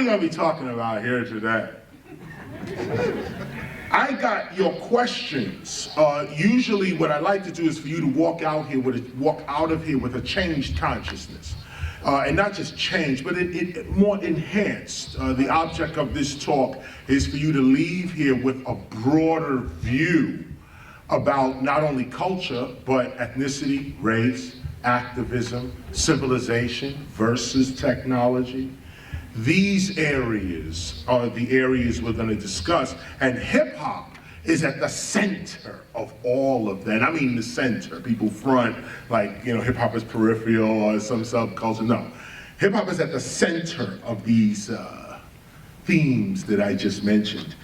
going to be talking about here today? I got your questions. Usually what I like to do is for you to walk out of here with a changed consciousness. And not just change, but it more enhanced. The object of this talk is for you to leave here with a broader view about not only culture, but ethnicity, race, activism, civilization versus technology. These areas are the areas we're going to discuss, and hip-hop is at the center of all of that. I mean the center. People front like, you know, hip-hop is peripheral or some subculture. No, hip-hop is at the center of these themes that I just mentioned.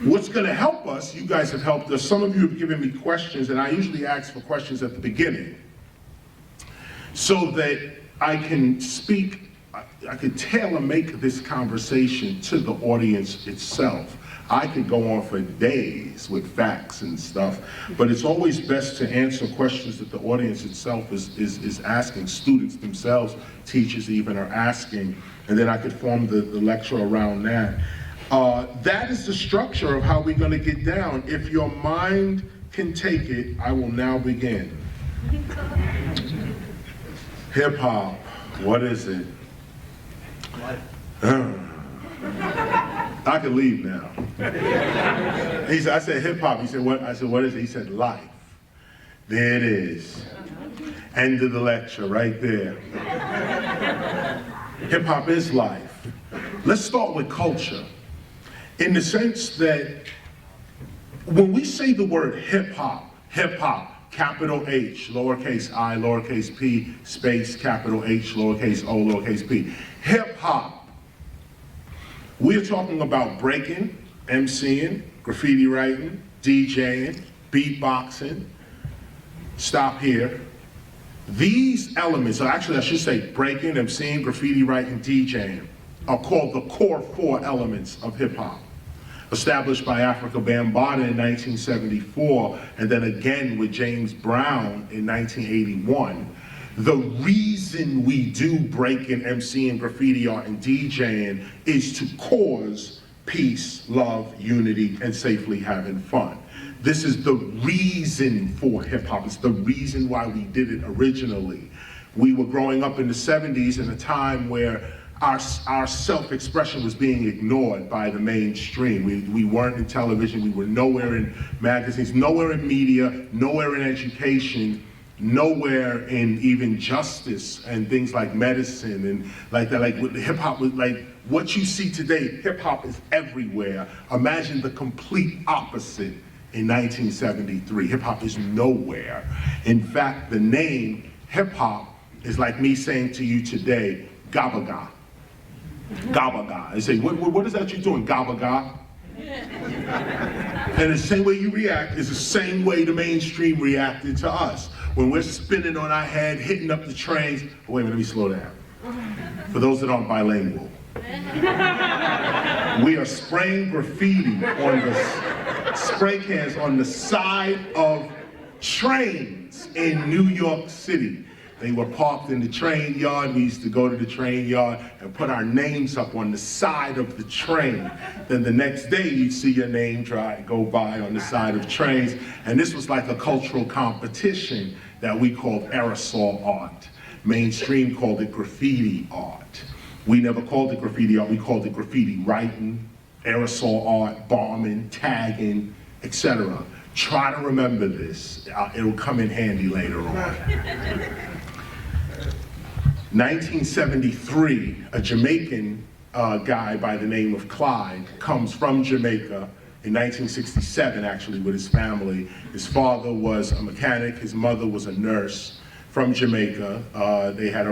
What's going to help us, you guys have helped us, some of you have given me questions, and I usually ask for questions at the beginning so that I can speak, I could tailor-make this conversation to the audience itself. I could go on for days with facts and stuff, but it's always best to answer questions that the audience itself is asking. Students themselves, teachers even are asking, and then I could form the lecture around that. That is the structure of how we're going to get down. If your mind can take it, I will now begin. Hip hop, what is it? I could leave now. He said, I said hip hop. He said, what? I said, what is it? He said, life. There it is. End of the lecture right there. Hip hop is life. Let's start with culture. In the sense that when we say the word hip hop, capital H, lowercase I, lowercase p, space, capital H, lowercase o, lowercase p. Hip hop. We're talking about breaking, MCing, graffiti writing, DJing, beatboxing. Stop here. These elements, or actually I should say breaking, MCing, graffiti writing, DJing, are called the core 4 elements of hip hop. Established by Afrika Bambaataa in 1974, and then again with James Brown in 1981. The reason we do breaking, MCing, graffiti art, and DJing is to cause peace, love, unity, and safely having fun. This is the reason for hip hop. It's the reason why we did it originally. We were growing up in the 70s in a time where our self-expression was being ignored by the mainstream. We weren't in television, we were nowhere in magazines, nowhere in media, nowhere in education, nowhere in even justice and things like medicine and like that. Like hip hop was like, what you see today, hip hop is everywhere. Imagine the complete opposite in 1973. Hip hop is nowhere. In fact, the name hip hop is like me saying to you today, gabaga. Gabaga. They say, what is that you're doing, gabaga? And the same way you react is the same way the mainstream reacted to us. When we're spinning on our head, hitting up the trains. Oh, wait a minute, let me slow down. For those that aren't bilingual. We are spraying graffiti on the spray cans on the side of trains in New York City. They were parked in the train yard. We used to go to the train yard and put our names up on the side of the train. Then the next day you'd see your name go by on the side of trains. And this was like a cultural competition that we called aerosol art. Mainstream called it graffiti art. We never called it graffiti art, we called it graffiti writing, aerosol art, bombing, tagging, etc. Try to remember this. It'll come in handy later on. 1973, a Jamaican guy by the name of Clyde comes from Jamaica in 1967, actually, with his family. His father was a mechanic, his mother was a nurse from Jamaica. They had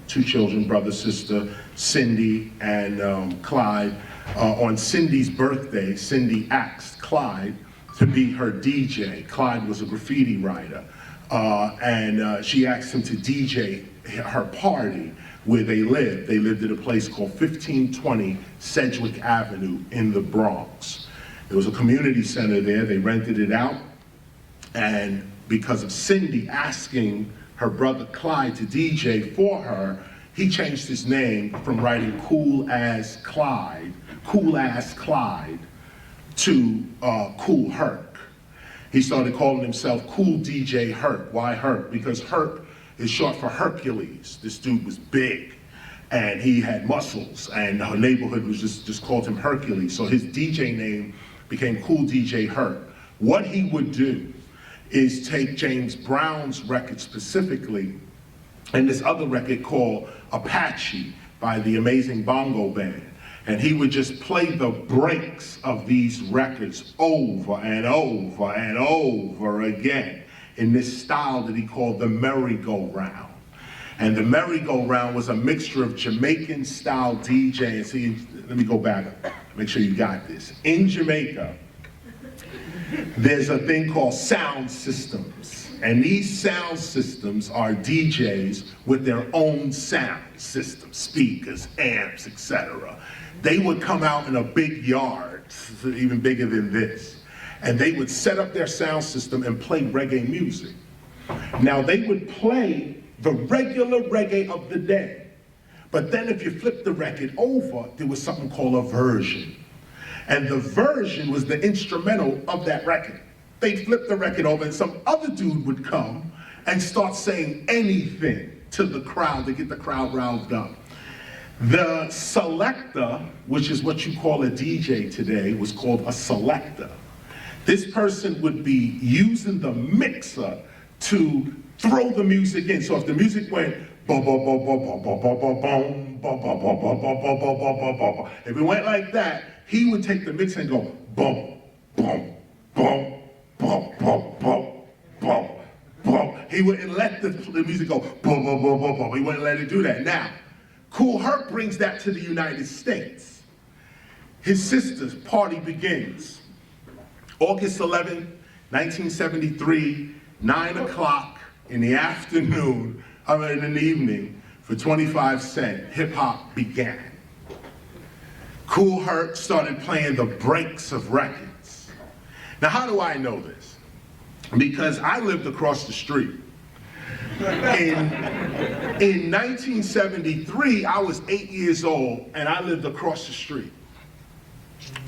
2 children, brother, sister, Cindy and Clyde. On Cindy's birthday, Cindy asked Clyde to be her DJ. Clyde was a graffiti writer. And she asked him to DJ her party where they lived. They lived at a place called 1520 Sedgwick Avenue in the Bronx. There was a community center there. They rented it out. And because of Cindy asking her brother Clyde to DJ for her, he changed his name from writing Cool As Clyde to Cool Herc. He started calling himself Cool DJ Herc. Why Herc? Because Herc is short for Hercules. This dude was big and he had muscles, and the neighborhood was just called him Hercules. So his DJ name became Cool DJ Herc. What he would do is take James Brown's record specifically, and this other record called Apache by the Amazing Bongo Band, and he would just play the breaks of these records over and over and over again in this style that he called the merry-go-round. And the merry-go-round was a mixture of Jamaican style DJing. See, let me go back, make sure you got this. In Jamaica, there's a thing called sound systems. And these sound systems are DJs with their own sound system, speakers, amps, etc. They would come out in a big yard, even bigger than this, and they would set up their sound system and play reggae music. Now they would play the regular reggae of the day, but then if you flip the record over, there was something called a version. And the version was the instrumental of that record. They'd flip the record over and some other dude would come and start saying anything to the crowd to get the crowd roused up. The selector, which is what you call a DJ today, was called a selector. This person would be using the mixer to throw the music in. So if the music went ba ba ba ba ba ba ba ba boom, ba ba ba ba ba ba ba ba ba ba, if it went like that, he would take the mix and go boom, boom, boom, boom, boom, boom, boom, boom. He wouldn't let the music go boom, boom, boom, boom, boom. He wouldn't let it do that. Now, Kool Herc brings that to the United States. His sister's party begins. August 11, 1973, 9 o'clock in the afternoon, in the evening, for 25 cents, hip hop began. Kool Herc started playing the breaks of records. Now, how do I know this? Because I lived across the street. In 1973, I was 8 years old, and I lived across the street.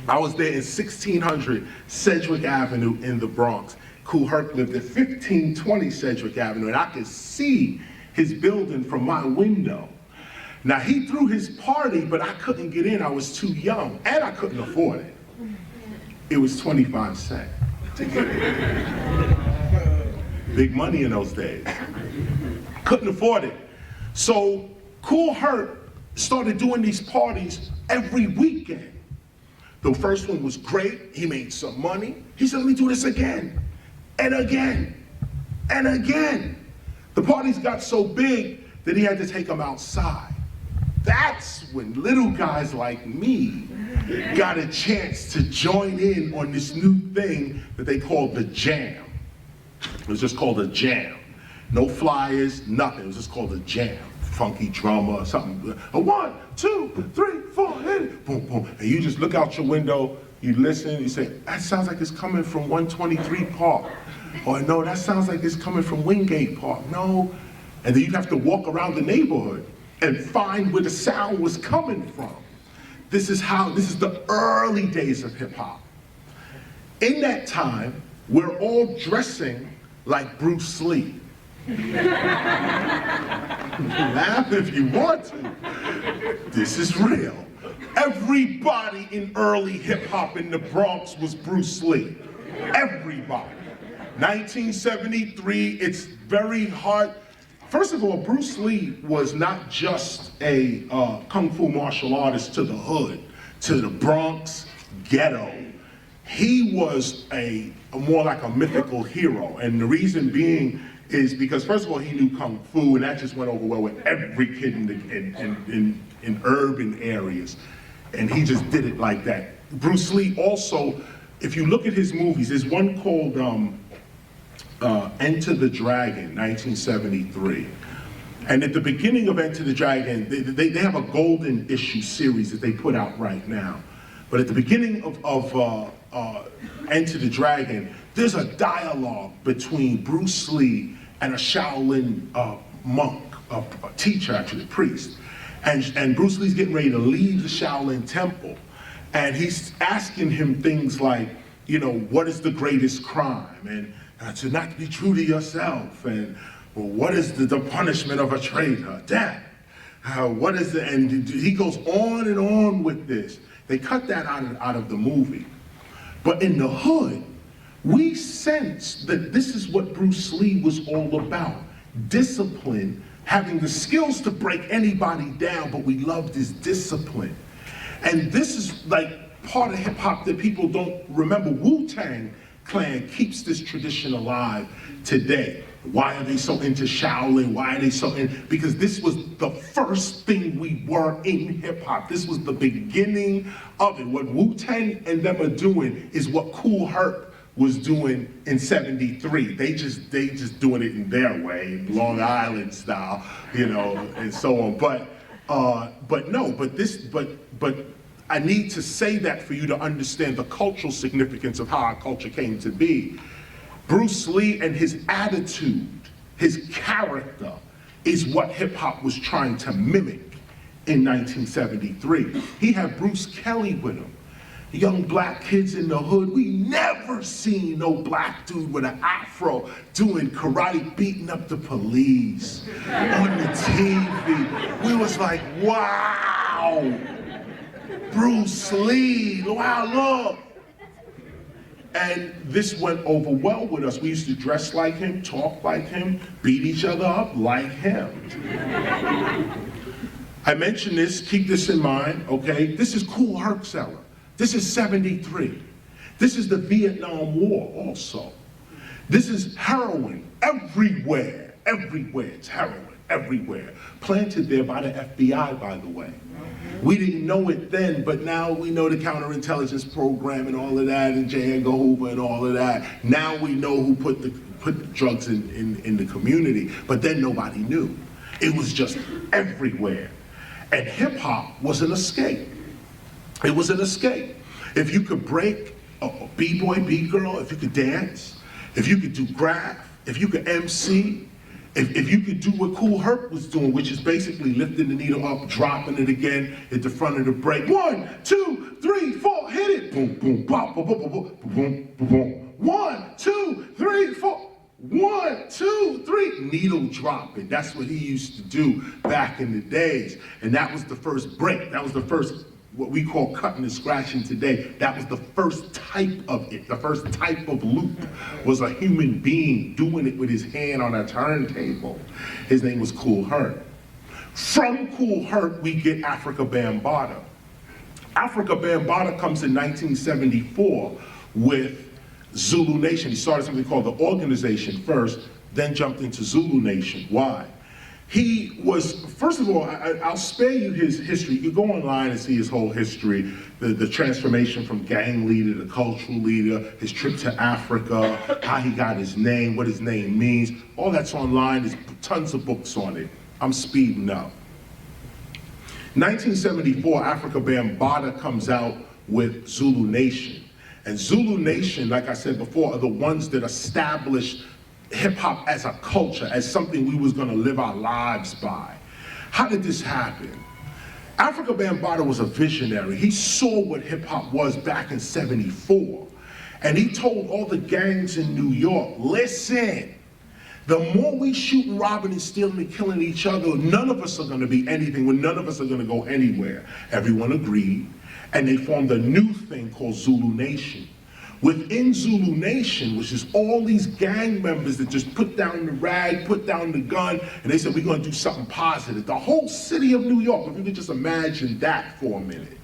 I was there in 1600 Sedgwick Avenue in the Bronx. Kool Herc lived at 1520 Sedgwick Avenue, and I could see his building from my window. Now, he threw his party, but I couldn't get in. I was too young, and I couldn't afford it. It was 25 cents to get in. Big money in those days. Couldn't afford it. So Kool Herc started doing these parties every weekend. The first one was great. He made some money. He said, let me do this again, and again, and again. The parties got so big that he had to take them outside. That's when little guys like me got a chance to join in on this new thing that they called the jam. It was just called a jam. No flyers, nothing. It was just called a jam. Funky drummer, something. A 1, 2, 3, 4, hit it. Boom, boom. And you just look out your window, you listen, you say, that sounds like it's coming from 123 Park. Or no, that sounds like it's coming from Wingate Park. No. And then you'd have to walk around the neighborhood and find where the sound was coming from. This is the early days of hip hop. In that time, we're all dressing like Bruce Lee. Laugh if you want to. This is real. Everybody in early hip hop in the Bronx was Bruce Lee. Everybody. 1973, it's very hard. First of all, Bruce Lee was not just a kung fu martial artist to the hood, to the Bronx ghetto. He was more like a mythical hero, and the reason being is because, first of all, he knew kung fu, and that just went over well with every kid in urban areas, and he just did it like that. Bruce Lee also, if you look at his movies, there's one called Enter the Dragon, 1973. And at the beginning of Enter the Dragon, they have a golden issue series that they put out right now. But at the beginning of Enter the Dragon, there's a dialogue between Bruce Lee and a Shaolin monk, a teacher actually, a priest. And Bruce Lee's getting ready to leave the Shaolin Temple. And he's asking him things like, you know, what is the greatest crime? And to not be true to yourself. And well, what is the punishment of a traitor? Death. What is the, and he goes on and on with this. They cut that out of the movie. But in the hood, we sense that this is what Bruce Lee was all about. Discipline, having the skills to break anybody down, but we loved his discipline. And this is like part of hip hop that people don't remember. Wu-Tang Clan keeps this tradition alive today. Why are they so into Shaolin? Why are they so in? Because this was the first thing we were in hip hop. This was the beginning of it. What Wu-Tang and them are doing is what Kool Herc was doing in '73. They just doing it in their way, Long Island style, you know, and so on. But I need to say that for you to understand the cultural significance of how our culture came to be. Bruce Lee and his attitude, his character, is what hip hop was trying to mimic in 1973. He had Bruce Kelly with him. Young black kids in the hood, we never seen no black dude with an afro doing karate, beating up the police on the TV. We was like, wow, Bruce Lee, wow, look. And this went over well with us. We used to dress like him, talk like him, beat each other up like him. I mentioned this, keep this in mind, okay? This is Kool Herc seller. This is '73. This is the Vietnam War also. This is heroin everywhere, everywhere. It's heroin everywhere. Planted there by the FBI, by the way. We didn't know it then, but now we know the counterintelligence program and all of that, and J. Edgar Hoover and all of that. Now we know who put the drugs in the community, but then nobody knew. It was just everywhere. And hip hop was an escape. It was an escape. If you could break a B-boy, B-girl, if you could dance, if you could do graph, if you could MC, if you could do what Kool Herc was doing, which is basically lifting the needle up, dropping it again at the front of the break. 1, 2, 3, 4, hit it. Boom, boom, bop, boom, boom, boom, boom, boom, boom. 1, 2, 3, 4. 1, 2, 3, needle dropping. That's what he used to do back in the days. And that was the first break. That was the first, what we call cutting and scratching today. That was the first type of it. The first type of loop was a human being doing it with his hand on a turntable. His name was Kool Herc. From Kool Herc, we get Afrika Bambaataa. Afrika Bambaataa comes in 1974 with Zulu Nation. He started something called the Organization first, then jumped into Zulu Nation. Why? He was, first of all, I'll spare you his history. You go online and see his whole history, the transformation from gang leader to cultural leader, his trip to Africa, how he got his name, what his name means. All that's online. There's tons of books on it. I'm speeding up. 1974, Afrika Bambaataa comes out with Zulu Nation. And Zulu Nation, like I said before, are the ones that established hip-hop as a culture, as something we was gonna live our lives by. How did this happen? Afrika Bambaataa was a visionary. He saw what hip-hop was back in '74. And he told all the gangs in New York, listen, the more we shooting, robbing, and stealing and killing each other, none of us are gonna be anything, when none of us are gonna go anywhere. Everyone agreed, and they formed a new thing called Zulu Nation. Within Zulu Nation, which is all these gang members that just put down the rag, put down the gun, and they said, we're gonna do something positive. The whole city of New York, if you could just imagine that for a minute.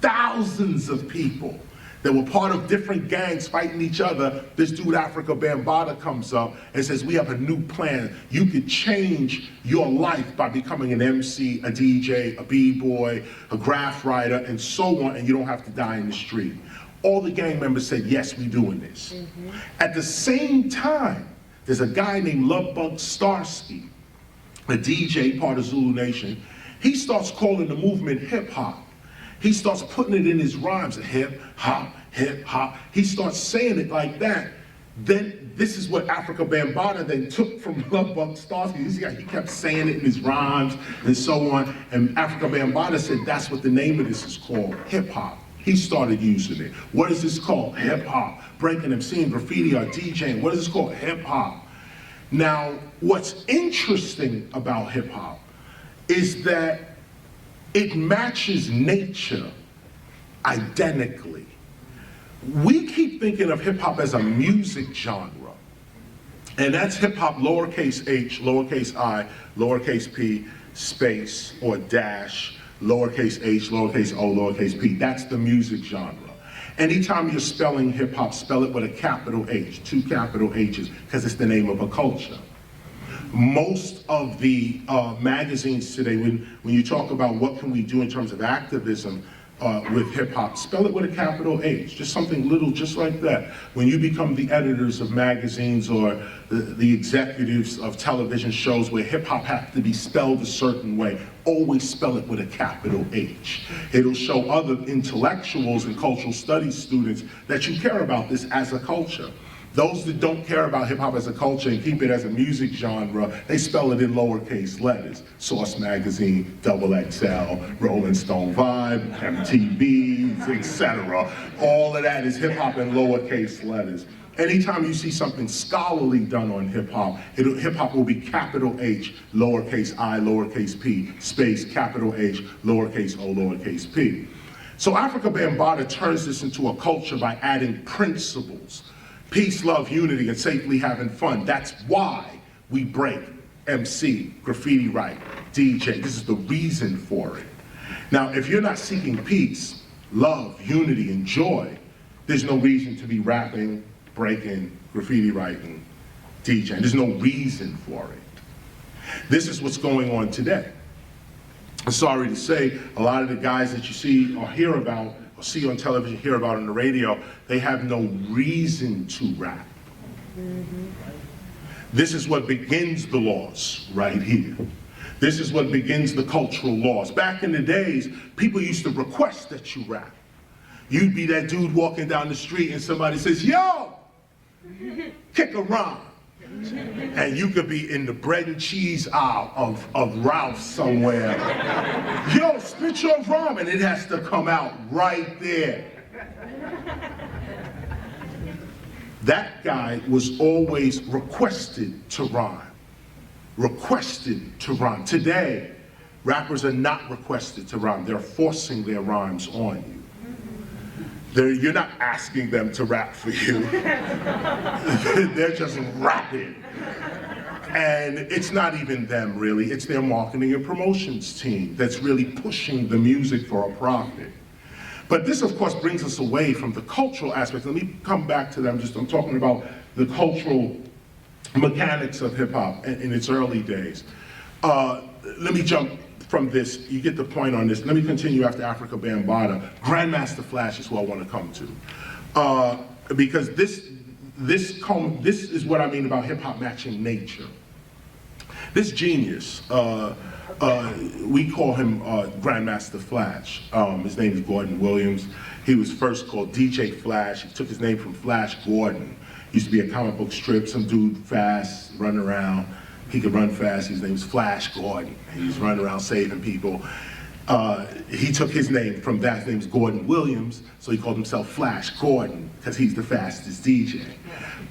Thousands of people that were part of different gangs fighting each other. This dude, Afrika Bambaataa, comes up and says, we have a new plan. You could change your life by becoming an MC, a DJ, a B-boy, a graph writer, and so on, and you don't have to die in the street. All the gang members said, yes, we doing this. At the same time, there's a guy named Lovebug Starsky, a DJ, part of Zulu Nation. He starts calling the movement hip hop. He starts putting it in his rhymes, hip hop, hip hop. He starts saying it like that. Then this is what Afrika Bambaataa then took from Love Bug Starsky. He kept saying it in his rhymes and so on. And Afrika Bambaataa said that's what the name of this is called, hip hop. He started using it. What is this called? Hip hop. Breaking, MCing, graffiti, or DJing. What is this called? Hip hop. Now, what's interesting about hip hop is that it matches nature identically. We keep thinking of hip hop as a music genre, and that's hip hop lowercase h, lowercase I, lowercase p, space or dash, lowercase h, lowercase o, lowercase p. That's the music genre. Anytime you're spelling hip hop, spell it with a capital H, 2 capital H's, because it's the name of a culture. Most of the magazines today, when you talk about what can we do in terms of activism, with hip hop, spell it with a capital H, just something little just like that. When you become the editors of magazines or the executives of television shows where hip hop has to be spelled a certain way, always spell it with a capital H. It'll show other intellectuals and cultural studies students that you care about this as a culture. Those that don't care about hip hop as a culture and keep it as a music genre, they spell it in lowercase letters. Source Magazine, XXL, Rolling Stone Vibe, MTV, etc. All of that is hip hop in lowercase letters. Anytime you see something scholarly done on hip hop will be capital H, lowercase I, lowercase p, space, capital H, lowercase o, lowercase p. So Afrika Bambaataa turns this into a culture by adding principles. Peace, love, unity, and safely having fun. That's why we break, MC, graffiti write, DJ. This is the reason for it. Now, if you're not seeking peace, love, unity, and joy, there's no reason to be rapping, breaking, graffiti writing, DJing. There's no reason for it. This is what's going on today. I'm sorry to say, a lot of the guys that you see or hear about, or see on television, hear about on the radio, they have no reason to rap. This is what begins the laws right here. This is what begins the cultural laws. Back in the days, people used to request that you rap. You'd be that dude walking down the street and somebody says, yo, kick a rhyme. And you could be in the bread and cheese aisle of Ralph's somewhere. Yo, spit your rhyme, and it has to come out right there. That guy was always requested to rhyme. Requested to rhyme. Today, rappers are not requested to rhyme. They're forcing their rhymes on you. You're not asking them to rap for you. They're just rapping. And it's not even them, really. It's their marketing and promotions team that's really pushing the music for a profit. But this, of course, brings us away from the cultural aspect. Let me come back to them. I'm talking about the cultural mechanics of hip-hop in its early days. Let me jump from this. You get the point on this. Let me continue after Afrika Bambaataa. Grandmaster Flash is who I want to come to. Because this is what I mean about hip-hop matching nature. This genius, we call him Grandmaster Flash. His name is Gordon Williams. He was first called DJ Flash. He took his name from Flash Gordon. Used to be a comic book strip, some dude fast, run around. He could run fast. His name was Flash Gordon. He was running around saving people. He took his name from that. His name is Gordon Williams, so he called himself Flash Gordon because he's the fastest DJ.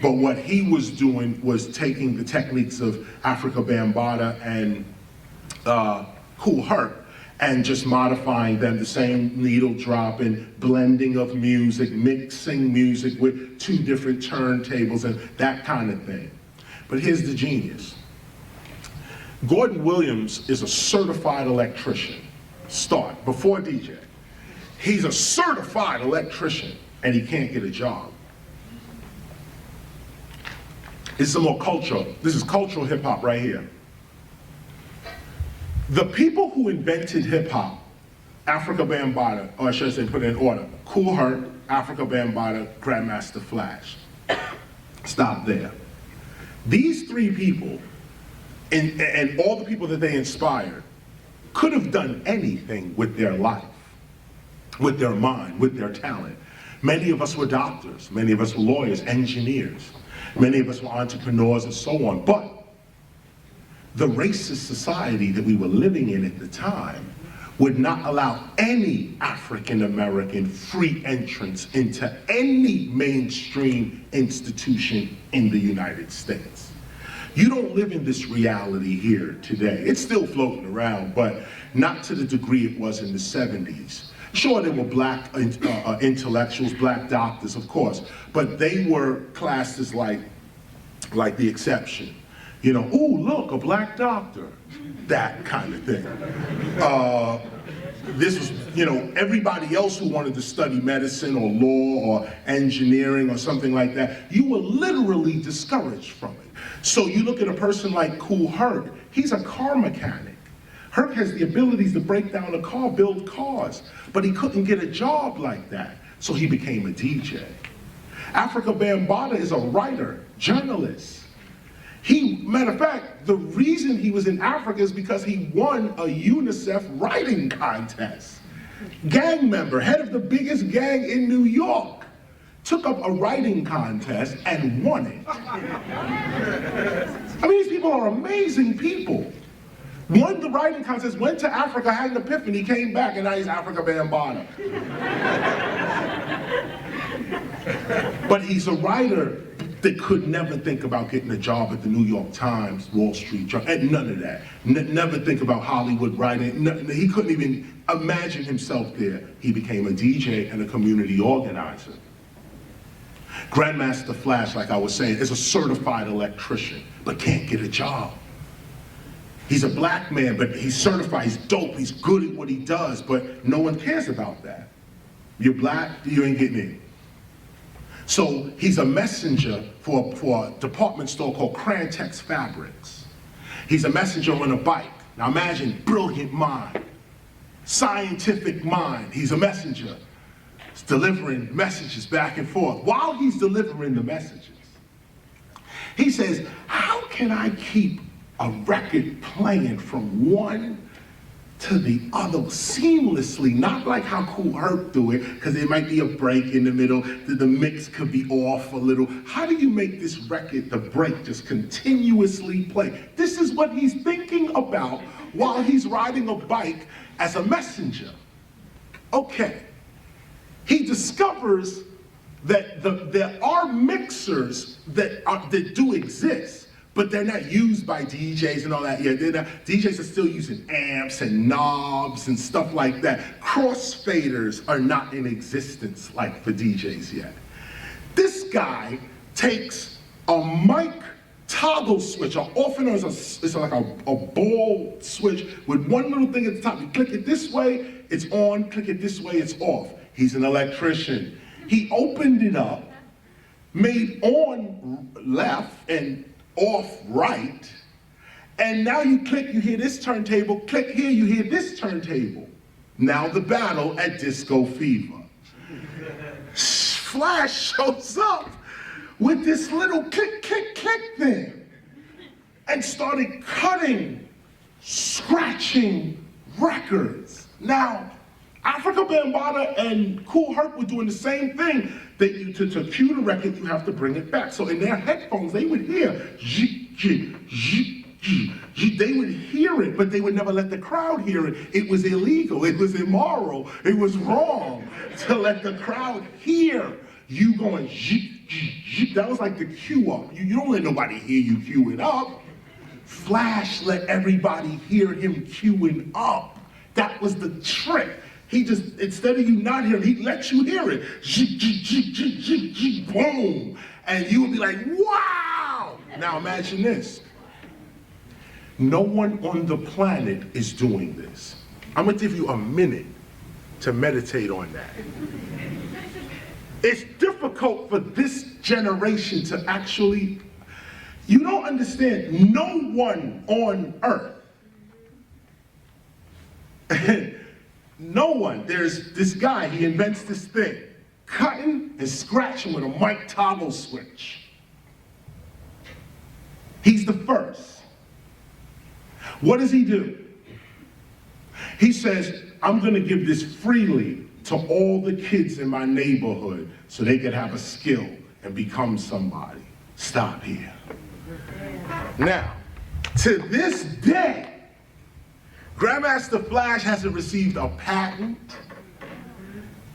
But what he was doing was taking the techniques of Afrika Bambaataa and Kool Herc and just modifying them, the same needle dropping, blending of music, mixing music with 2 different turntables and that kind of thing. But here's the genius. Gordon Williams is a certified electrician, before DJ. He's a certified electrician and he can't get a job. This is more cultural. This is cultural hip hop right here. The people who invented hip hop, Afrika Bambaataa, or I should say put it in order, Kool Herc, Afrika Bambaataa, Grandmaster Flash. Stop there. These 3 people, and all the people that they inspired, could have done anything with their life, with their mind, with their talent. Many of us were doctors, many of us were lawyers, engineers. Many of us were entrepreneurs and so on, but the racist society that we were living in at the time would not allow any African American free entrance into any mainstream institution in the United States. You don't live in this reality here today. It's still floating around, but not to the degree it was in the 70s. Sure, there were black intellectuals, black doctors, of course, but they were classed as like the exception. You know, ooh, look, a black doctor, that kind of thing. This was, you know, everybody else who wanted to study medicine or law or engineering or something like that, you were literally discouraged from it. So you look at a person like Kool Herc, he's a car mechanic. Herc has the abilities to break down a car, build cars, but he couldn't get a job like that, so he became a DJ. Afrika Bambaataa is a writer, journalist. Matter of fact, the reason he was in Africa is because he won a UNICEF writing contest. Gang member, head of the biggest gang in New York, took up a writing contest and won it. I mean, these people are amazing people. Won the writing contest, went to Africa, had an epiphany, came back, and now he's Afrika Bambaataa. But he's a writer that could never think about getting a job at the New York Times, Wall Street Journal, and none of that. Never think about Hollywood writing. He couldn't even imagine himself there. He became a DJ and a community organizer. Grandmaster Flash, like I was saying, is a certified electrician, but can't get a job. He's a black man, but he's certified, he's dope, he's good at what he does, but no one cares about that. You're black, you ain't getting in. So he's a messenger for a department store called Crantex Fabrics. He's a messenger on a bike. Now imagine, brilliant mind, scientific mind. He's a messenger. He's delivering messages back and forth. While he's delivering the messages, he says, how can I keep a record playing from one to the other seamlessly, not like how Kool Herc do it, because there might be a break in the middle, the mix could be off a little. How do you make this record, the break, just continuously play? This is what he's thinking about while he's riding a bike as a messenger. Okay, he discovers that there are mixers that do exist, but they're not used by DJs and all that. Yeah, DJs are still using amps and knobs and stuff like that. Crossfaders are not in existence like for DJs yet. This guy takes a mic toggle switch, or often it's like a ball switch with one little thing at the top. You click it this way, it's on, click it this way, it's off. He's an electrician. He opened it up, made on left and off right, and now you click, you hear this turntable, click here, you hear this turntable. Now the battle at Disco Fever. Flash shows up with this little click, click, click thing and started cutting, scratching records. Now, Afrika Bambaataa and Kool Herc were doing the same thing. That to cue the record, you have to bring it back. So in their headphones, they would hear, they would hear it, but they would never let the crowd hear it. It was illegal, it was immoral, it was wrong to let the crowd hear you going, that was like the cue up. You don't let nobody hear you cueing up. Flash let everybody hear him cueing up. That was the trick. He just, instead of you not hearing, he lets you hear it. Boom. And you would be like, wow. Now imagine this. No one on the planet is doing this. I'm gonna give you a minute to meditate on that. It's difficult for this generation to actually, you don't understand, no one on earth, no one, there's this guy, he invents this thing, cutting and scratching with a mic toggle switch. He's the first. What does he do? He says, I'm gonna give this freely to all the kids in my neighborhood so they could have a skill and become somebody. stop here. Now, to this day, Grandmaster Flash hasn't received a patent.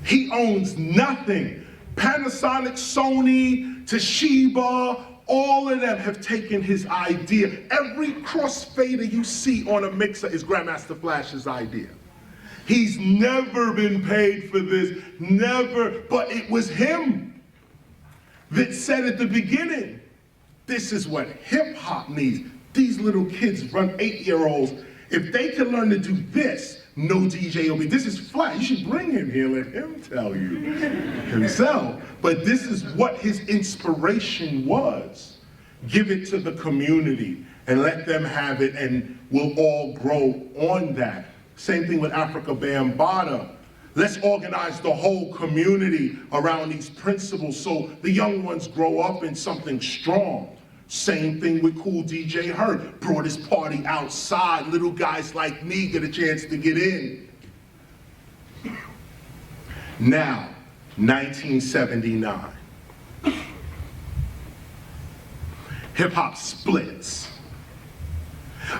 He owns nothing. Panasonic, Sony, Toshiba, all of them have taken his idea. Every crossfader you see on a mixer is Grandmaster Flash's idea. He's never been paid for this, never, but it was him that said at the beginning, this is what hip hop needs. These little kids run 8-year-olds. If they can learn to do this, no DJ will be. This is Flash. You should bring him here, let him tell you himself. But this is what his inspiration was. Give it to the community and let them have it, and we'll all grow on that. Same thing with Afrika Bambaataa. Let's organize the whole community around these principles so the young ones grow up in something strong. Same thing with Cool DJ Herc. Brought his party outside. Little guys like me get a chance to get in. Now, 1979. Hip hop splits.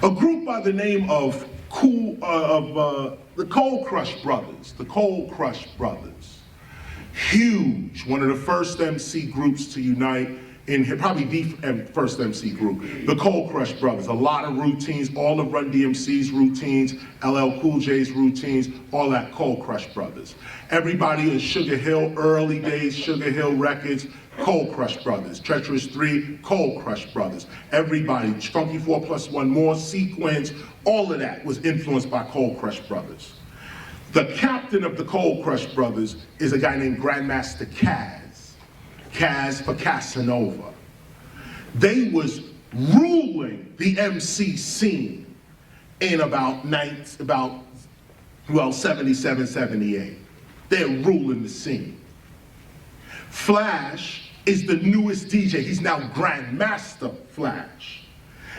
A group by the name of the Cold Crush Brothers. The Cold Crush Brothers. Huge. One of the first MC groups to unite in probably the first MC group, the Cold Crush Brothers. A lot of routines, all of Run DMC's routines, LL Cool J's routines, all that Cold Crush Brothers. Everybody in Sugar Hill, early days, Sugar Hill Records, Cold Crush Brothers. Treacherous 3, Cold Crush Brothers. Everybody, Funky 4 Plus 1 More, Sequence, all of that was influenced by Cold Crush Brothers. The captain of the Cold Crush Brothers is a guy named Grandmaster Caz. Caz for Casanova. They was ruling the MC scene in about 77, 78. They're ruling the scene. Flash is the newest DJ. He's now Grandmaster Flash.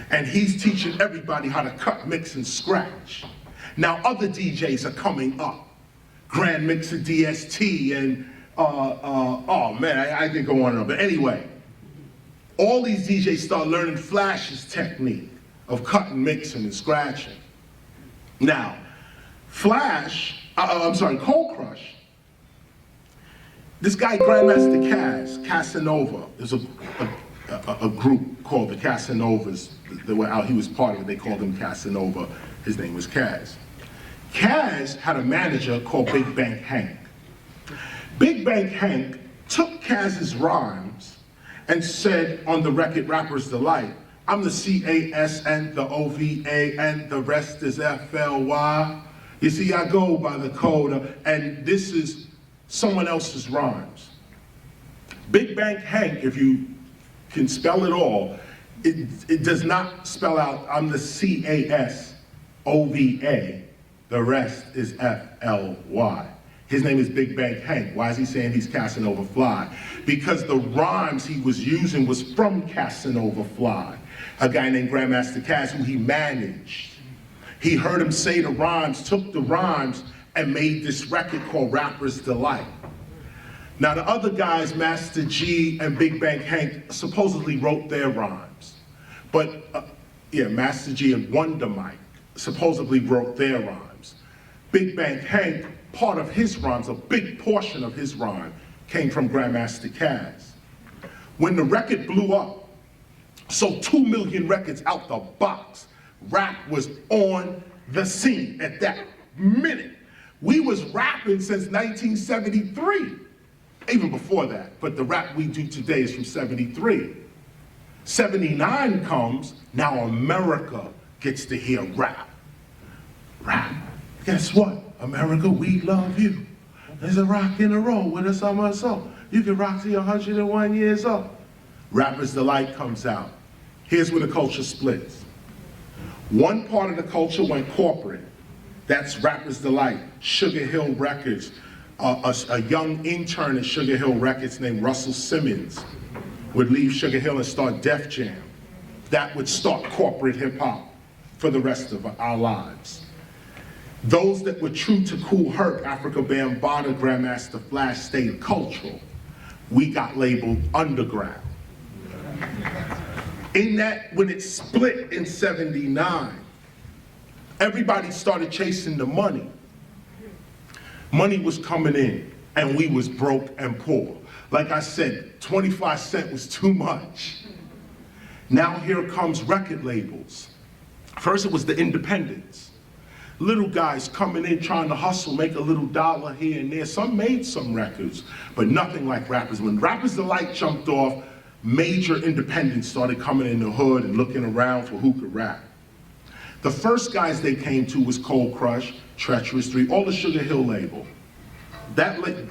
And he's teaching everybody how to cut, mix, and scratch. Now other DJs are coming up. Grand Mixer DST and oh man, I could go on and on, but anyway, all these DJs start learning Flash's technique of cutting, mixing, and scratching. Now, Cold Crush, this guy Grandmaster Caz, Casanova, there's a group called the Casanovas. He was part of it, they called him Casanova, his name was Caz. Caz had a manager called Big Bank Hank. Big Bank Hank took Caz's rhymes and said on the record Rapper's Delight, I'm the CAS and the OVA and the rest is FLY. You see, I go by the code, and this is someone else's rhymes. Big Bank Hank, if you can spell it all, it does not spell out I'm the CAS OVA, the rest is FLY. His name is Big Bank Hank. Why is he saying he's Casanova Fly? Because the rhymes he was using was from Casanova Fly, a guy named Grandmaster Caz who he managed. He heard him say the rhymes, took the rhymes, and made this record called Rapper's Delight. Now the other guys, Master G and Big Bank Hank, supposedly wrote their rhymes. But Master G and Wonder Mike supposedly wrote their rhymes. Big Bank Hank, part of his rhymes, a big portion of his rhyme, came from Grandmaster Caz. When the record blew up, sold 2 million records out the box, rap was on the scene at that minute. We was rapping since 1973, even before that, but the rap we do today is from 73. 79 comes, now America gets to hear rap. Rap. Guess what? America, we love you. There's a rock and a roll with a summer soul. You can rock till you're 101 years old. Rapper's Delight comes out. Here's where the culture splits. One part of the culture went corporate. That's Rapper's Delight, Sugar Hill Records. A young intern at Sugar Hill Records named Russell Simmons would leave Sugar Hill and start Def Jam. That would start corporate hip hop for the rest of our lives. Those that were true to Kool Herc, Afrika Bambaataa, Grandmaster Flash stayed cultural. We got labeled underground. In that, when it split in '79, everybody started chasing the money. Money was coming in, and we was broke and poor. Like I said, 25 cents was too much. Now here comes record labels. First it was the independents. Little guys coming in trying to hustle, make a little dollar here and there. Some made some records, but nothing like rappers. When Rappers Delight jumped off, major independents started coming in the hood and looking around for who could rap. The first guys they came to was Cold Crush, Treacherous 3, all the Sugar Hill label.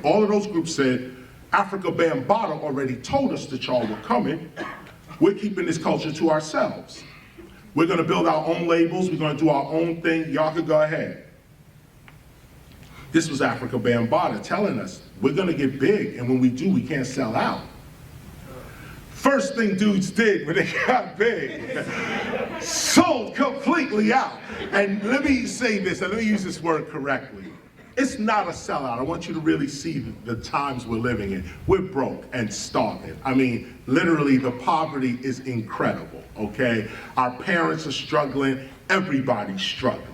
All of those groups said, Afrika Bambaataa already told us that y'all were coming. We're keeping this culture to ourselves. We're gonna build our own labels, we're gonna do our own thing, y'all could go ahead. This was Afrika Bambaataa telling us, we're gonna get big, and when we do, we can't sell out. First thing dudes did when they got big, sold completely out. And let me say this, and let me use this word correctly. It's not a sellout. I want you to really see the times we're living in. We're broke and starving. I mean, literally the poverty is incredible, okay? Our parents are struggling, everybody's struggling.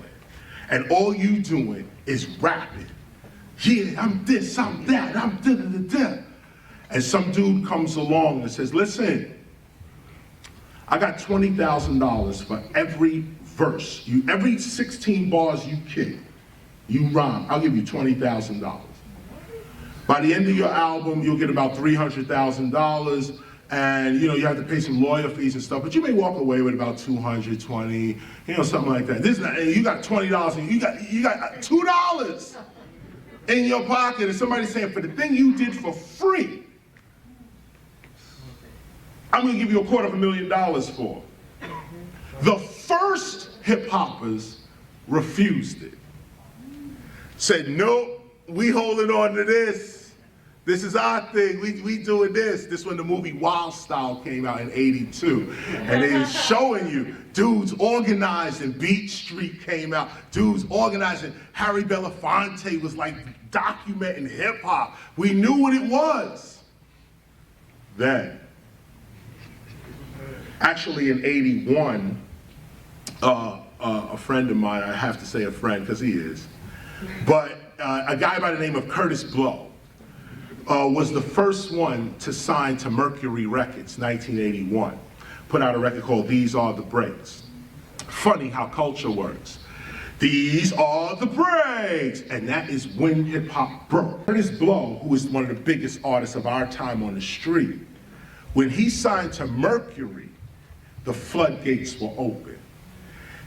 And all you doing is rapping. Yeah, I'm this, I'm that, I'm da-da-da-da. And some dude comes along and says, listen, I got $20,000 for every verse. Every 16 bars you kick, you rhyme, I'll give you $20,000. By the end of your album, you'll get about $300,000, and you have to pay some lawyer fees and stuff, but you may walk away with about $220, something like that. This is not, you got $20 and you got $2 in your pocket, and somebody's saying, for the thing you did for free, I'm gonna give you $250,000 for. The first hip hoppers refused it. Said, nope, we holding on to this. This is our thing, we doing this. This when the movie Wild Style came out in '82. And they was showing you dudes organizing, Beat Street came out, dudes organizing. Harry Belafonte was like documenting hip hop. We knew what it was then. Actually in '81, a friend of mine, I have to say a friend because he is, but a guy by the name of Curtis Blow was the first one to sign to Mercury Records, 1981. Put out a record called These Are the Breaks. Funny how culture works. These are the breaks! And that is when hip hop broke. Curtis Blow, who is one of the biggest artists of our time on the street, when he signed to Mercury, the floodgates were open.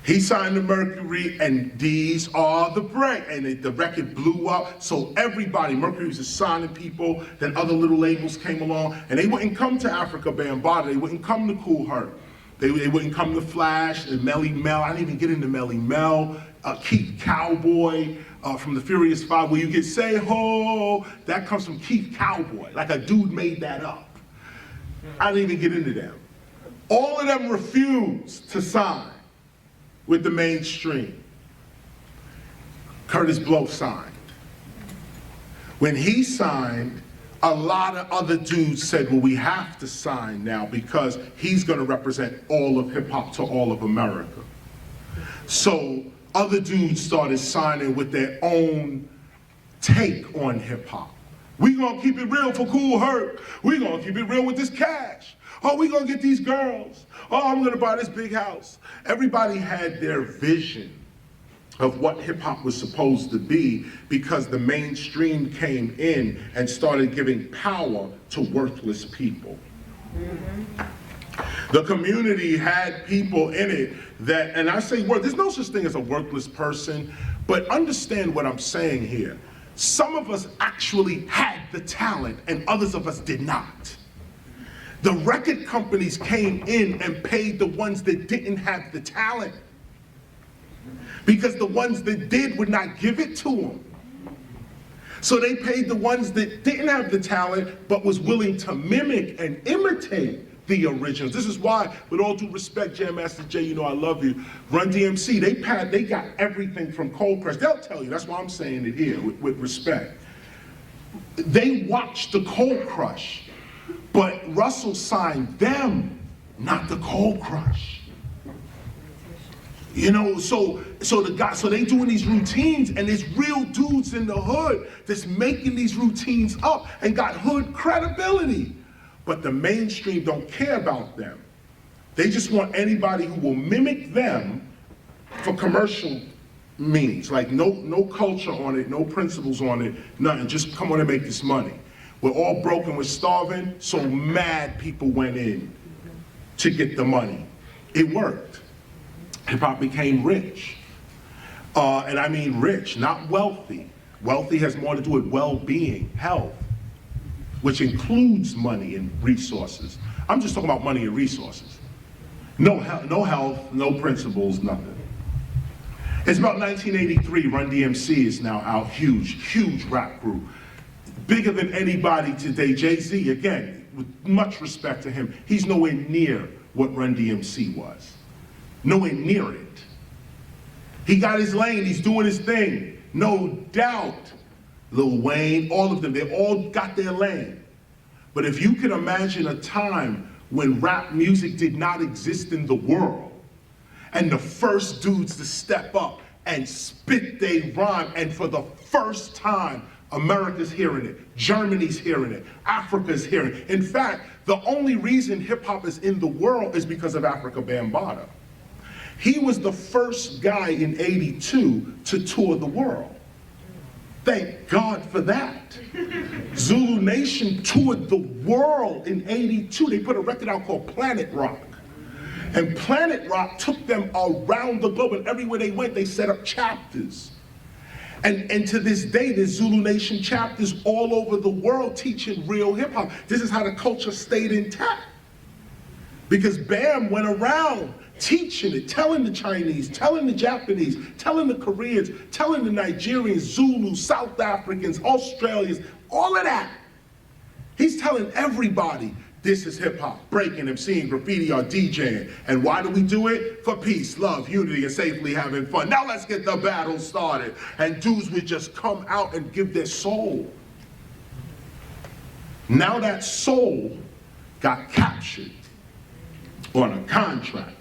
He signed to Mercury, and These Are the Breaks, and the record blew up, so everybody, Mercury was just signing people, then other little labels came along, and they wouldn't come to Afrika Bambaataa, they wouldn't come to Kool Herc, they wouldn't come to Flash, and Melly Mel, I didn't even get into Melly Mel, Keith Cowboy, from the Furious Five, where you get Say Ho, that comes from Keith Cowboy, like a dude made that up. I didn't even get into them. All of them refused to sign with the mainstream. Curtis Blow signed. When he signed, a lot of other dudes said, well, we have to sign now because he's gonna represent all of hip hop to all of America. So other dudes started signing with their own take on hip hop. We gonna keep it real for Kool Herc. We gonna keep it real with this cash. Oh, we gonna get these girls. Oh, I'm gonna buy this big house. Everybody had their vision of what hip hop was supposed to be because the mainstream came in and started giving power to worthless people. The community had people in it that, and I say there's no such thing as a worthless person, but understand what I'm saying here. Some of us actually had the talent and others of us did not. The record companies came in and paid the ones that didn't have the talent because the ones that did would not give it to them. So they paid the ones that didn't have the talent but was willing to mimic and imitate the originals. This is why, with all due respect, Jam Master Jay, I love you, Run DMC, they got everything from Cold Crush. They'll tell you, that's why I'm saying it here with respect. They watched the Cold Crush But Russell signed them, not the Cold Crush. You know, so they doing these routines, and there's real dudes in the hood that's making these routines up and got hood credibility. But the mainstream don't care about them. They just want anybody who will mimic them for commercial means. Like no culture on it, no principles on it, nothing. Just come on and make this money. We're all broken, we're starving, so mad people went in to get the money. It worked. Hip hop became rich. And I mean rich, not wealthy. Wealthy has more to do with well-being, health, which includes money and resources. I'm just talking about money and resources. No health, no principles, nothing. It's about 1983, Run DMC is now out, huge rap group. Bigger than anybody today. Jay-Z, again, with much respect to him, he's nowhere near what Run DMC was. Nowhere near it. He got his lane, he's doing his thing, no doubt. Lil Wayne, all of them, they all got their lane. But if you could imagine a time when rap music did not exist in the world, and the first dudes to step up and spit their rhyme, and for the first time, America's hearing it, Germany's hearing it, Africa's hearing it. In fact, the only reason hip hop is in the world is because of Afrika Bambaataa. He was the first guy in '82 to tour the world. Thank God for that. Zulu Nation toured the world in '82. They put a record out called Planet Rock. And Planet Rock took them around the globe, and everywhere they went, they set up chapters. And to this day, there's Zulu Nation chapters all over the world teaching real hip hop. This is how the culture stayed intact. Because Bam went around teaching it, telling the Chinese, telling the Japanese, telling the Koreans, telling the Nigerians, Zulus, South Africans, Australians, all of that. He's telling everybody, this is hip hop, breaking, MCing, graffiti, or DJing. And why do we do it? For peace, love, unity, and safely having fun. Now let's get the battle started. And dudes would just come out and give their soul. Now that soul got captured on a contract.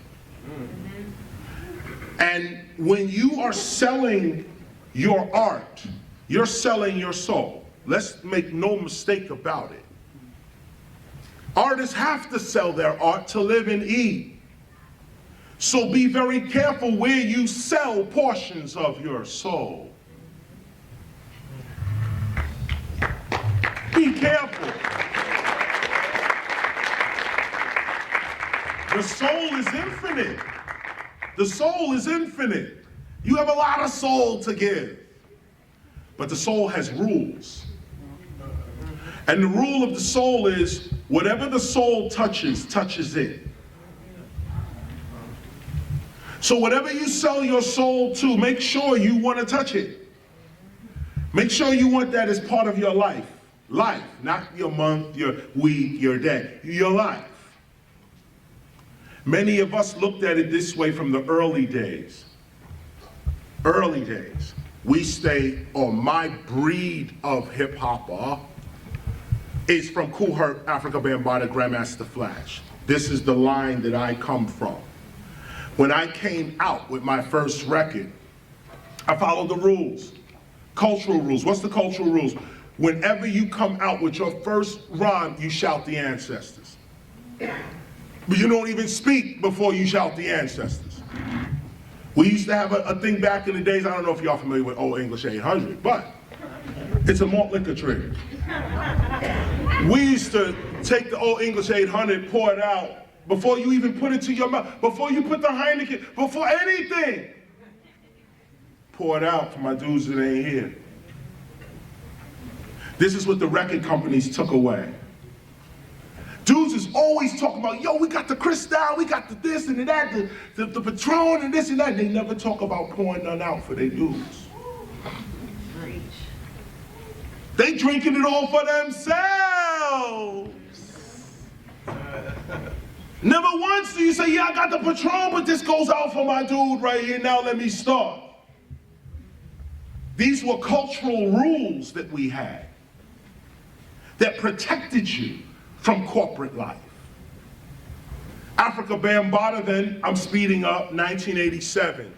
And when you are selling your art, you're selling your soul. Let's make no mistake about it. Artists have to sell their art to live and eat. So be very careful where you sell portions of your soul. Be careful. The soul is infinite. The soul is infinite. You have a lot of soul to give. But the soul has rules. And the rule of the soul is whatever the soul touches, touches it. So whatever you sell your soul to, make sure you want to touch it. Make sure you want that as part of your life. Life, not your month, your week, your day, your life. Many of us looked at it this way from the early days. Early days. We stay on my breed of hip hopper is from Kool Herc, Afrika Bambaataa, Grandmaster Flash. This is the line that I come from. When I came out with my first record, I followed the rules. Cultural rules. What's the cultural rules? Whenever you come out with your first rhyme, you shout the ancestors. But you don't even speak before you shout the ancestors. We used to have a thing back in the days, I don't know if y'all familiar with Old English 800, but it's a malt liquor trick. We used to take the Old English 800, pour it out, before you even put it to your mouth, before you put the Heineken, before anything. Pour it out for my dudes that ain't here. This is what the record companies took away. Dudes is always talking about, yo, we got the Cristal, we got the this and that, the Patron and this and that. They never talk about pouring none out for their dudes. They drinking it all for themselves. Never once do you say, yeah, I got the Patron, but this goes out for my dude right here, now let me start. These were cultural rules that we had that protected you from corporate life. Afrika Bambaataa then, I'm speeding up, 1987.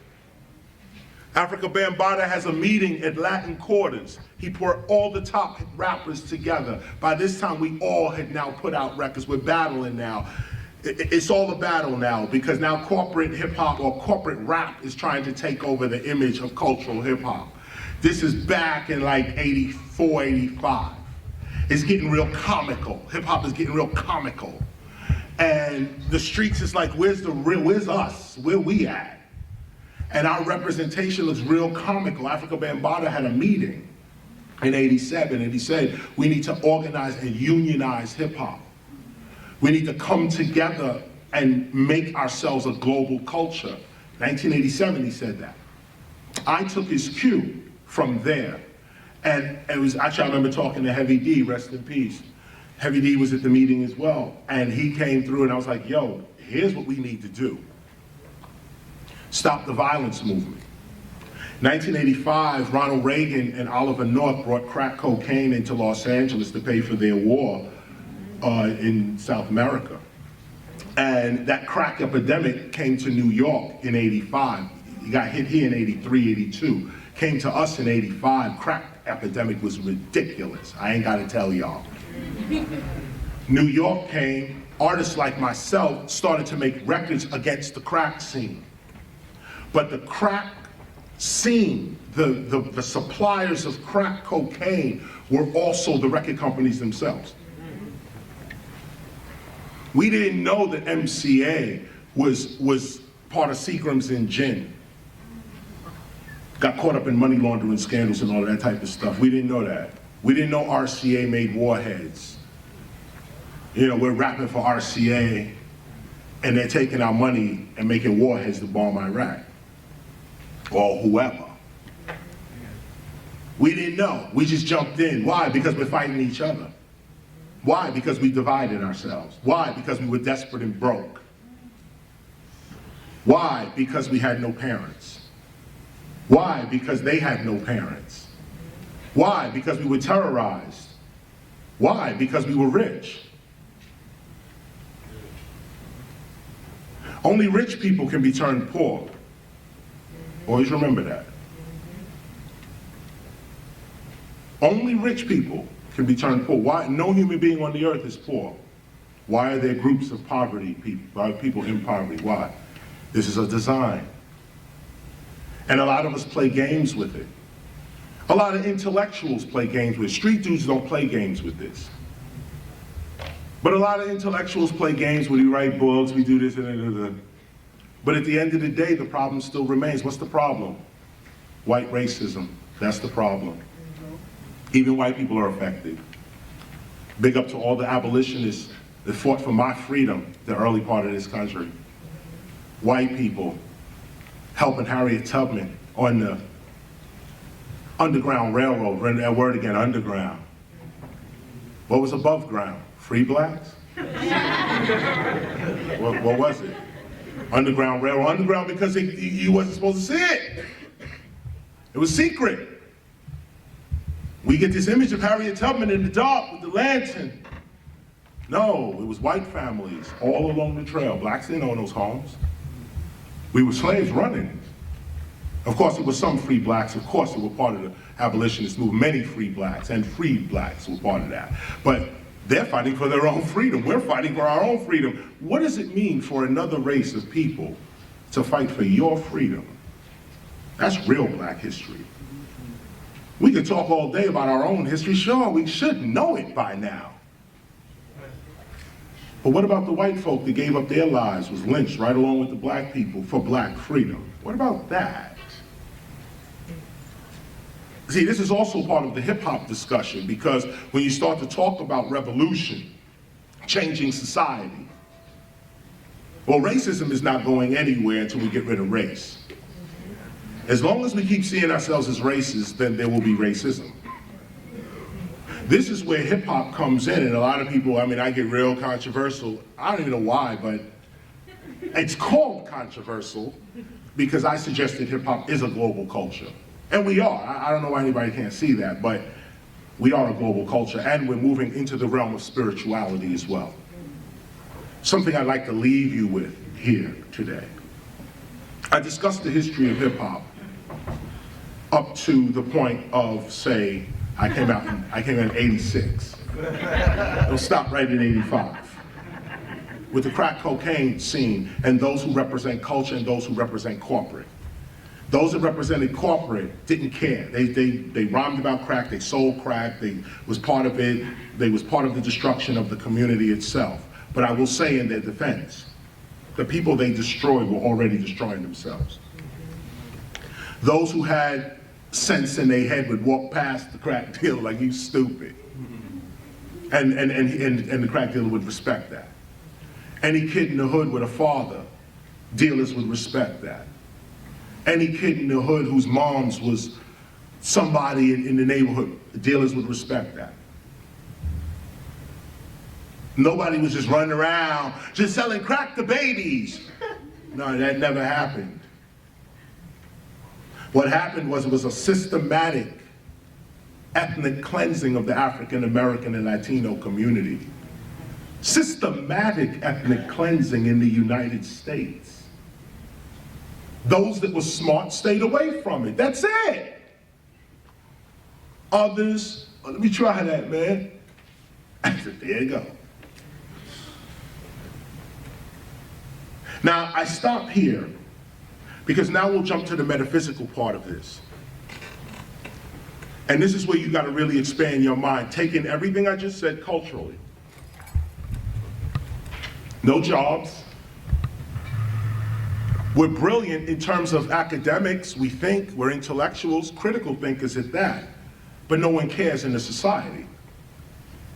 Afrika Bambaataa has a meeting at Latin Quarters. He brought all the top rappers together. By this time, we all had now put out records. We're battling now. It's all a battle now because now corporate hip hop or corporate rap is trying to take over the image of cultural hip hop. This is back in like 84, 85. It's getting real comical. Hip hop is getting real comical. And the streets is like, where's us? Where we at? And our representation looks real comical. Afrika Bambaataa had a meeting in 87 and he said, we need to organize and unionize hip hop. We need to come together and make ourselves a global culture. 1987 he said that. I took his cue from there. And it was, actually I remember talking to Heavy D, rest in peace. Heavy D was at the meeting as well. And he came through and I was like, yo, here's what we need to do. Stop the violence movement. 1985, Ronald Reagan and Oliver North brought crack cocaine into Los Angeles to pay for their war in South America. And that crack epidemic came to New York in 85. It got hit here in 83, 82. Came to us in 85. Crack epidemic was ridiculous. I ain't gotta tell y'all. New York came, artists like myself started to make records against the crack scene. But the crack scene, the suppliers of crack cocaine were also the record companies themselves. We didn't know that MCA was part of Seagram's and Gin. Got caught up in money laundering scandals and all of that type of stuff. We didn't know that. We didn't know RCA made Warheads. You know, we're rapping for RCA and they're taking our money and making warheads to bomb Iraq or whoever. We didn't know. We just jumped in. Why? Because we're fighting each other. Why? Because we divided ourselves. Why? Because we were desperate and broke. Why? Because we had no parents. Why? Because they had no parents. Why? Because we were terrorized. Why? Because we were rich. Only rich people can be turned poor. Always remember that. Only rich people can be turned poor. Why? No human being on the earth is poor. Why are there groups of poverty people, people in poverty? Why? This is a design. And a lot of us play games with it. A lot of intellectuals play games with it. Street dudes don't play games with this. But a lot of intellectuals play games where we write books, we do this and. But at the end of the day, the problem still remains. What's the problem? White racism. That's the problem. Even white people are affected. Big up to all the abolitionists that fought for my freedom, the early part of this country. White people helping Harriet Tubman on the Underground Railroad. Run that word again, underground. What was above ground? Free blacks? What was it? Underground Railroad. Underground because you wasn't supposed to see it. It was secret. We get this image of Harriet Tubman in the dark with the lantern. No, it was white families all along the trail. Blacks didn't own those homes. We were slaves running. Of course, it was some free blacks. Of course, they were part of the abolitionist movement. Many free blacks and freed blacks were part of that. But they're fighting for their own freedom. We're fighting for our own freedom. What does it mean for another race of people to fight for your freedom? That's real black history. We could talk all day about our own history. Sure, we should know it by now. But what about the white folk that gave up their lives, was lynched right along with the black people for black freedom? What about that? See, this is also part of the hip hop discussion because when you start to talk about revolution, changing society, well, racism is not going anywhere until we get rid of race. As long as we keep seeing ourselves as racist, then there will be racism. This is where hip hop comes in, and a lot of people, I mean, I get real controversial. I don't even know why, but it's called controversial because I suggested hip hop is a global culture. And we are. I don't know why anybody can't see that, but We are a global culture, and we're moving into the realm of spirituality as well. Something I'd like to leave you with here today. I discussed the history of hip hop up to the point of, say, I came out in 86. It'll stop right in 85. With the crack cocaine scene and those who represent culture and those who represent corporate. Those that represented corporate didn't care. They rhymed about crack, they sold crack, they was part of it, they was part of the destruction of the community itself. But I will say in their defense, the people they destroyed were already destroying themselves. Those who had sense in their head would walk past the crack dealer like, you stupid. And the crack dealer would respect that. Any kid in the hood with a father, dealers would respect that. Any kid in the hood whose moms was somebody in the neighborhood, the dealers would respect that. Nobody was just running around, just selling crack to babies. No, that never happened. What happened was it was a systematic ethnic cleansing of the African American and Latino community. Systematic ethnic cleansing in the United States. Those that were smart stayed away from it. That's it. Others, let me try that, man. I said, there you go. Now, I stop here because now we'll jump to the metaphysical part of this. And this is where you got to really expand your mind, taking everything I just said culturally. No jobs. We're brilliant in terms of academics, we think, we're intellectuals, critical thinkers at that, but no one cares in the society.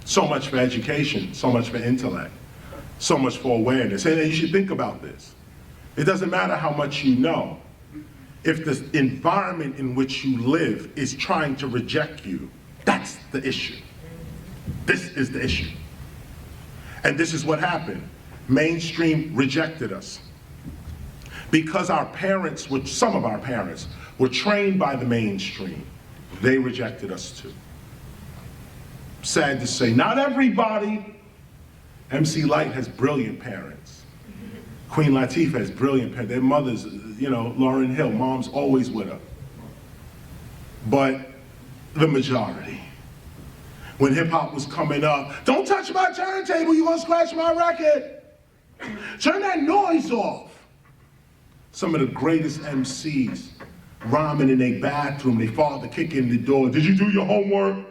So much for education, so much for intellect, so much for awareness. And you should think about this. It doesn't matter how much you know. If the environment in which you live is trying to reject you, that's the issue. This is the issue. And this is what happened. Mainstream rejected us. Because our parents, some of our parents, were trained by the mainstream, they rejected us too. Sad to say, not everybody. MC Lyte has brilliant parents. Queen Latifah has brilliant parents. Their mothers, Lauryn Hill, mom's always with her. But the majority. When hip hop was coming up, don't touch my turntable, you're gonna scratch my record. Turn that noise off. Some of the greatest MCs rhyming in their bathroom, their father kicking the door. Did you do your homework?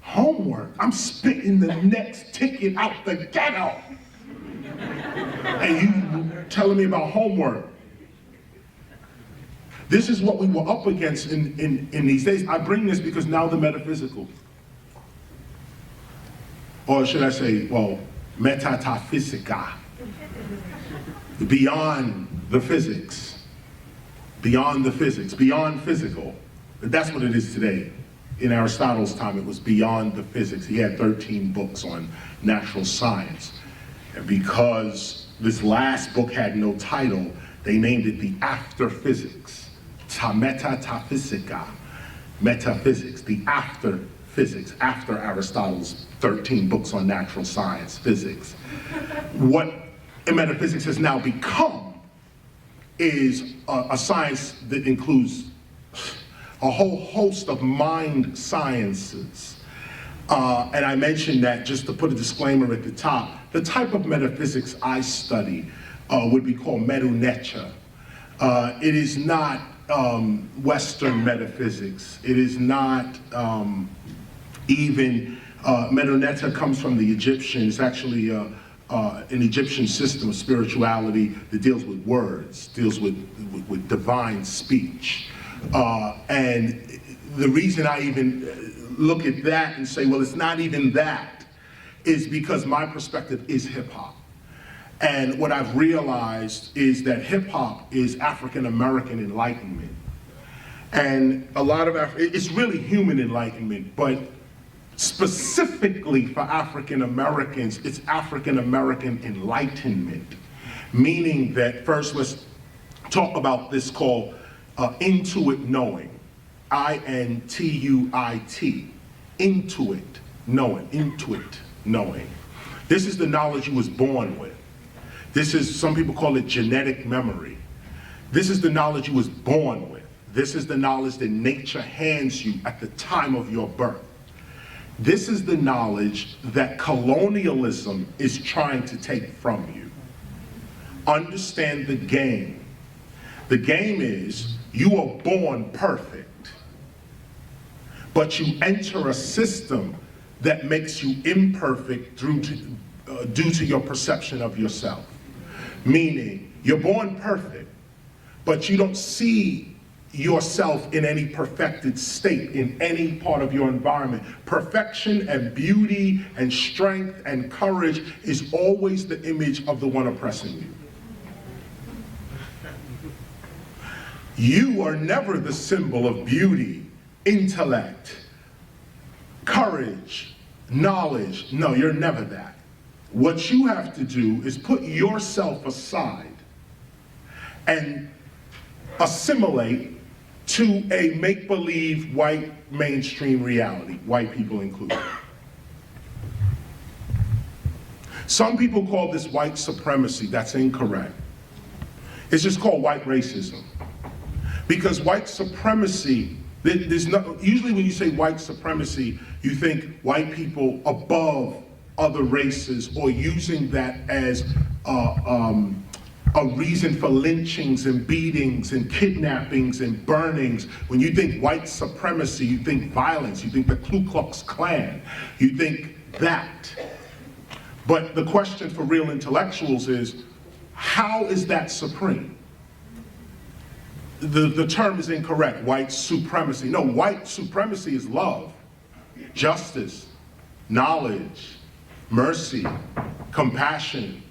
Homework? I'm spitting the next ticket out the ghetto. And you telling me about homework. This is what we were up against in these days. I bring this because now the metaphysical. Or should I say, well, Metaphysics. Beyond the physics, beyond physical. That's what it is today. In Aristotle's time, it was beyond the physics. He had 13 books on natural science. And because this last book had no title, they named it the After Physics. Metaphysics, metaphysics, the after physics, after Aristotle's 13 books on natural science, physics. What metaphysics has now become is a science that includes a whole host of mind sciences. And I mentioned that just to put a disclaimer at the top. The type of metaphysics I study would be called medunetia. It is not Western metaphysics. It is not even, medunetia comes from the Egyptians. It's actually an Egyptian system of spirituality that deals with words, deals with divine speech. And the reason I even look at that and say, well, it's not even that, is because my perspective is hip hop. And what I've realized is that hip hop is African American enlightenment. And a lot of, it's really human enlightenment, but specifically for African Americans, it's African American enlightenment. Meaning that, first let's talk about this called intuit knowing. I-N-T-U-I-T. Intuit, knowing, intuit, knowing. This is the knowledge you was born with. This is, some people call it genetic memory. This is the knowledge you was born with. This is the knowledge that nature hands you at the time of your birth. This is the knowledge that colonialism is trying to take from you. Understand the game. The game is, you are born perfect, but you enter a system that makes you imperfect due to your perception of yourself. Meaning, you're born perfect, but you don't see yourself in any perfected state in any part of your environment. Perfection and beauty and strength and courage is always the image of the one oppressing you. You are never the symbol of beauty, intellect, courage, knowledge. No, you're never that. What you have to do is put yourself aside and assimilate to a make-believe white mainstream reality, white people included. Some people call this white supremacy. That's incorrect. It's just called white racism. Because white supremacy, usually when you say white supremacy, you think white people above other races, or using that as a reason for lynchings and beatings and kidnappings and burnings. When you think white supremacy, you think violence, you think the Ku Klux Klan, you think that. But the question for real intellectuals is, how is that supreme? The term is incorrect, white supremacy. No, white supremacy is love, justice, knowledge, mercy, compassion.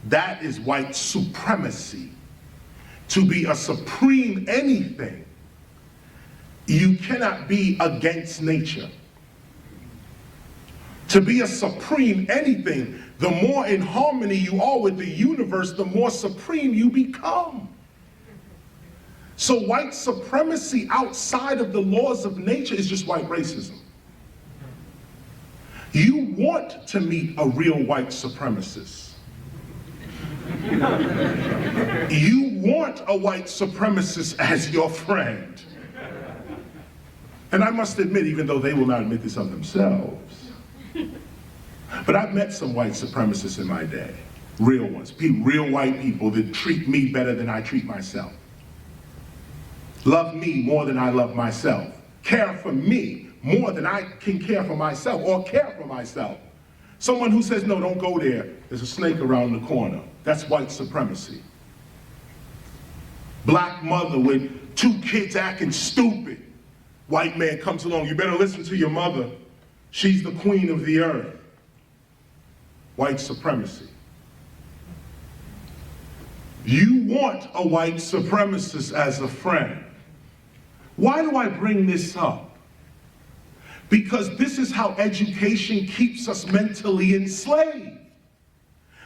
That is white supremacy. To be a supreme anything, you cannot be against nature. To be a supreme anything, the more in harmony you are with the universe, the more supreme you become. So white supremacy outside of the laws of nature is just white racism. You want to meet a real white supremacist. You want a white supremacist as your friend. And I must admit, even though they will not admit this of themselves, but I've met some white supremacists in my day, real ones, real white people that treat me better than I treat myself. Love me more than I love myself. Care for me more than I can care for myself or care for myself. Someone who says, no, don't go there, there's a snake around the corner. That's white supremacy. Black mother with 2 kids acting stupid. White man comes along, you better listen to your mother. She's the queen of the earth. White supremacy. You want a white supremacist as a friend. Why do I bring this up? Because this is how education keeps us mentally enslaved.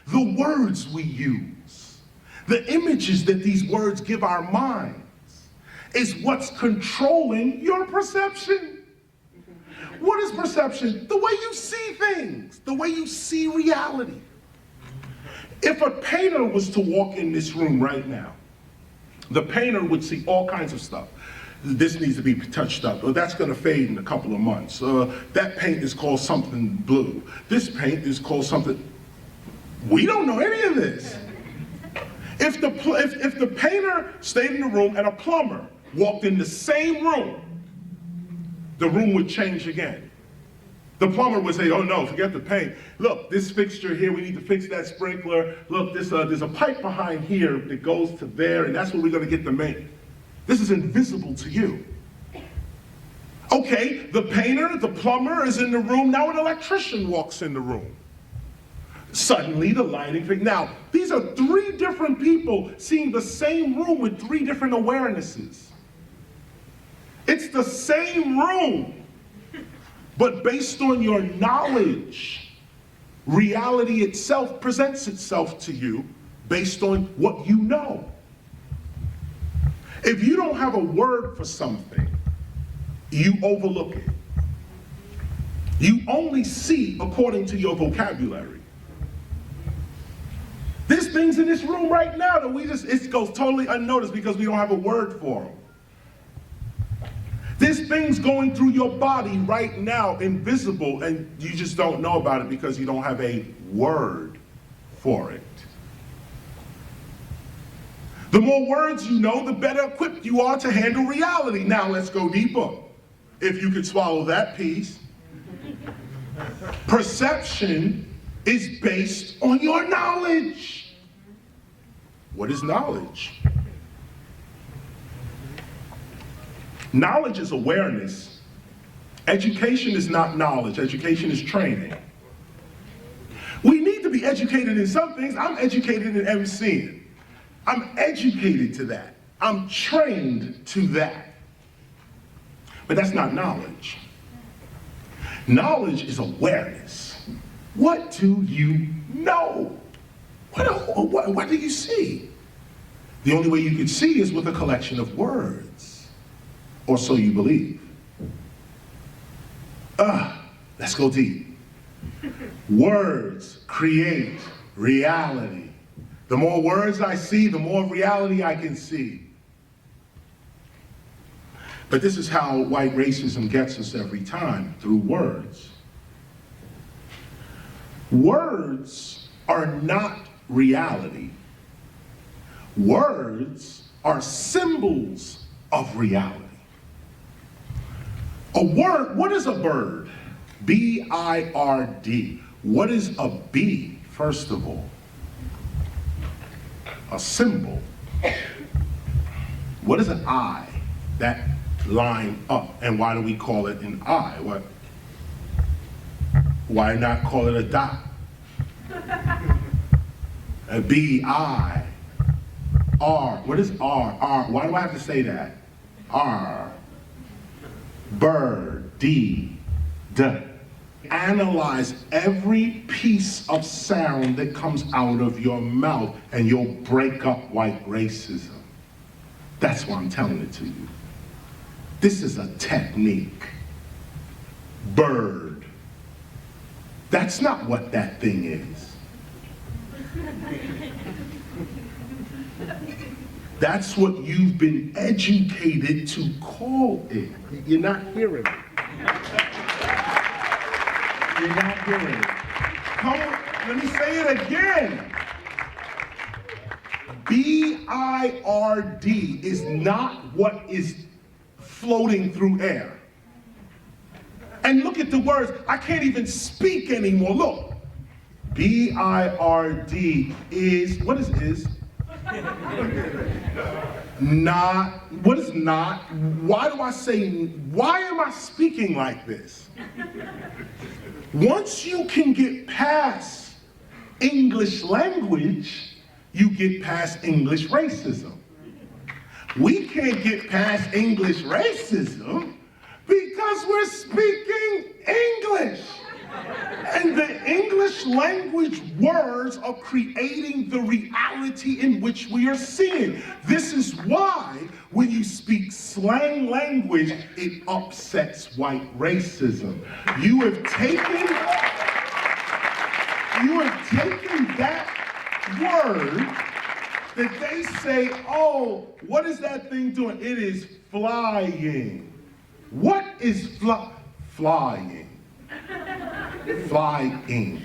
The words we use, the images that these words give our minds, is what's controlling your perception. What is perception? The way you see things, the way you see reality. If a painter was to walk in this room right now, the painter would see all kinds of stuff. This needs to be touched up, or that's going to fade in a couple of months. That paint is called something blue. This paint is called something. We don't know any of this. If the painter stayed in the room and a plumber walked in the same room, the room would change again. The plumber would say, oh no, forget the paint. Look, this fixture here, we need to fix that sprinkler. Look, there's a pipe behind here that goes to there, and that's where we're going to get the main. This is invisible to you. Okay, the painter, the plumber is in the room. Now an electrician walks in the room. Suddenly the lighting thing. Now, these are 3 different people seeing the same room with 3 different awarenesses. It's the same room, but based on your knowledge, reality itself presents itself to you based on what you know. If you don't have a word for something, you overlook it. You only see according to your vocabulary. There's things in this room right now that it goes totally unnoticed because we don't have a word for them. There's things going through your body right now, invisible, and you just don't know about it because you don't have a word for it. The more words you know, the better equipped you are to handle reality. Now let's go deeper. If you could swallow that piece. Perception is based on your knowledge. What is knowledge? Knowledge is awareness. Education is not knowledge. Education is training. We need to be educated in some things. I'm educated in emceeing. I'm educated to that. I'm trained to that. But that's not knowledge. Knowledge is awareness. What do you know? What do you see? The only way you can see is with a collection of words. Or so you believe. Let's go deep. Words create reality. The more words I see, the more reality I can see. But this is how white racism gets us every time, through words. Words are not reality. Words are symbols of reality. A word, what is a bird? B-I-R-D. What is a bee, first of all? A symbol. What is an eye? That line up. And why do we call it an eye? Why not call it a dot? A B-I. R. What is R? R. Why do I have to say that? R. Bird. D. D. Analyze every piece of sound that comes out of your mouth and you'll break up white racism. That's why I'm telling it to you. This is a technique. Bird. That's not what that thing is. That's what you've been educated to call it. You're not hearing it. You're not hearing it. Come on, let me say it again. B-I-R-D is not what is floating through air. And look at the words. I can't even speak anymore. Look. B-I-R-D is, what is? Not, what is not? Why do I say, why am I speaking like this? Once you can get past English language, you get past English racism. We can't get past English racism because we're speaking English. And the English language words are creating the reality in which we are seeing. This is why when you speak slang language, it upsets white racism. You have taken that word that they say, oh, what is that thing doing? It is flying. What is flying? Flying.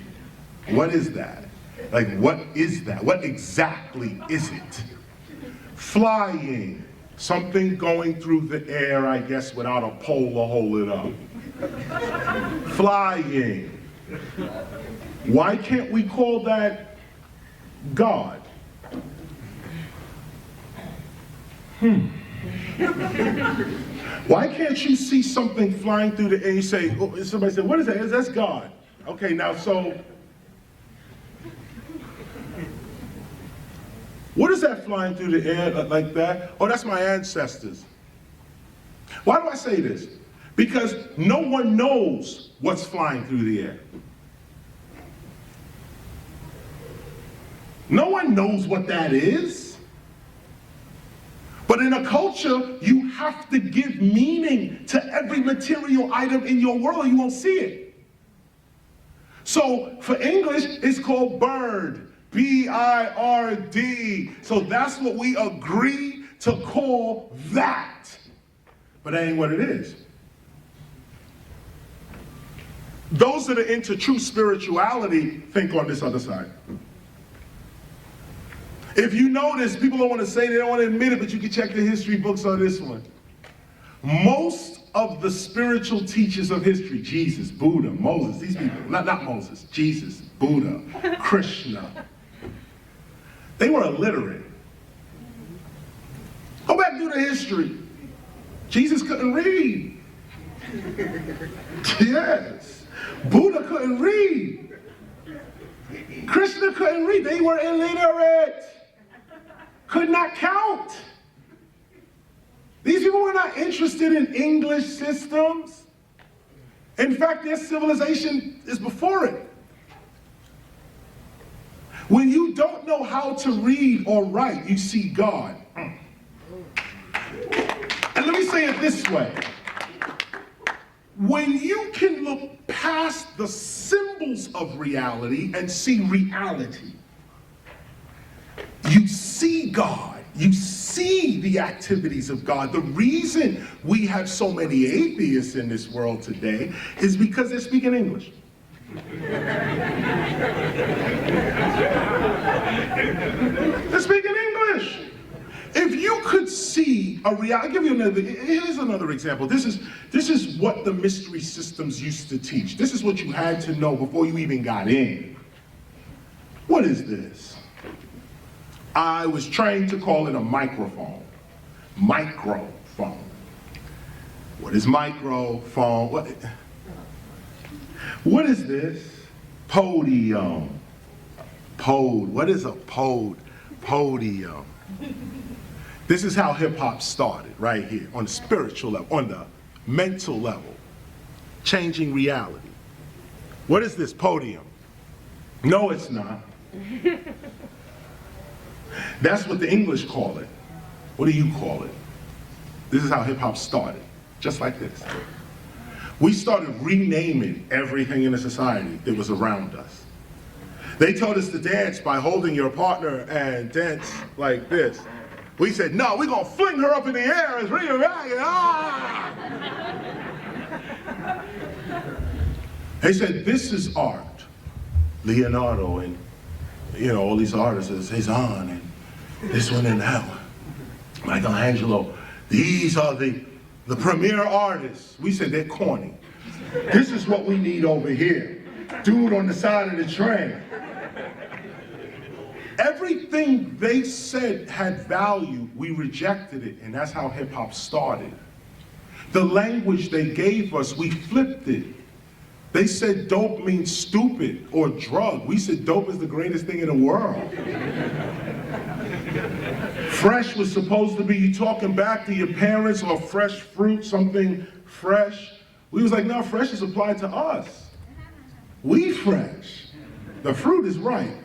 What is that? Like, what is that? What exactly is it? Flying. Something going through the air, I guess, without a pole to hold it up. Flying. Why can't we call that God? Why can't you see something flying through the air and you say, oh, somebody said, what is that? That's God. Okay, now so, what is that flying through the air like that? Oh, that's my ancestors. Why do I say this? Because no one knows what's flying through the air. No one knows what that is. But But in a culture, you have to give meaning to every material item in your world, or you won't see it. So for English, it's called bird, B-I-R-D. So that's what we agree to call that. But that ain't what it is. Those that are into true spirituality think on this other side. If you notice, people don't want to say, they don't want to admit it, but you can check the history books on this one. Most of the spiritual teachers of history, Jesus, Buddha, Moses, these people, not Moses, Jesus, Buddha, Krishna, they were illiterate. Go back through the history. Jesus couldn't read. Yes. Buddha couldn't read. Krishna couldn't read. They were illiterate. Could not count. These people were not interested in English systems. In fact, their civilization is before it. When you don't know how to read or write, you see God. And let me say it this way. When you can look past the symbols of reality and see reality, you see God. You see the activities of God. The reason we have so many atheists in this world today is because they're speaking English. They're speaking English. If you could see a reality, I'll give you another, here's another example. This is what the mystery systems used to teach. This is what you had to know before you even got in. What is this? I was trained to call it a microphone. Microphone. What is microphone? What is this? Podium. What is a podium? This is how hip hop started, right here, on the spiritual level, on the mental level, changing reality. What is this podium? No, it's not. That's what the English call it. What do you call it? This is how hip hop started, just like this. We started renaming everything in the society that was around us. They told us to dance by holding your partner and dance like this. We said, no, we're gonna fling her up in the air and ring her back. Ah! They said, this is art. Leonardo and all these artists, Cezanne and this one and that one. Michelangelo. These are the premier artists. We said they're corny. This is what we need over here. Dude on the side of the train. Everything they said had value, we rejected it, and that's how hip hop started. The language they gave us, we flipped it. They said dope means stupid or drug. We said dope is the greatest thing in the world. Fresh was supposed to be you talking back to your parents, or fresh fruit, something fresh. We was like, no, fresh is applied to us. We fresh. The fruit is ripe.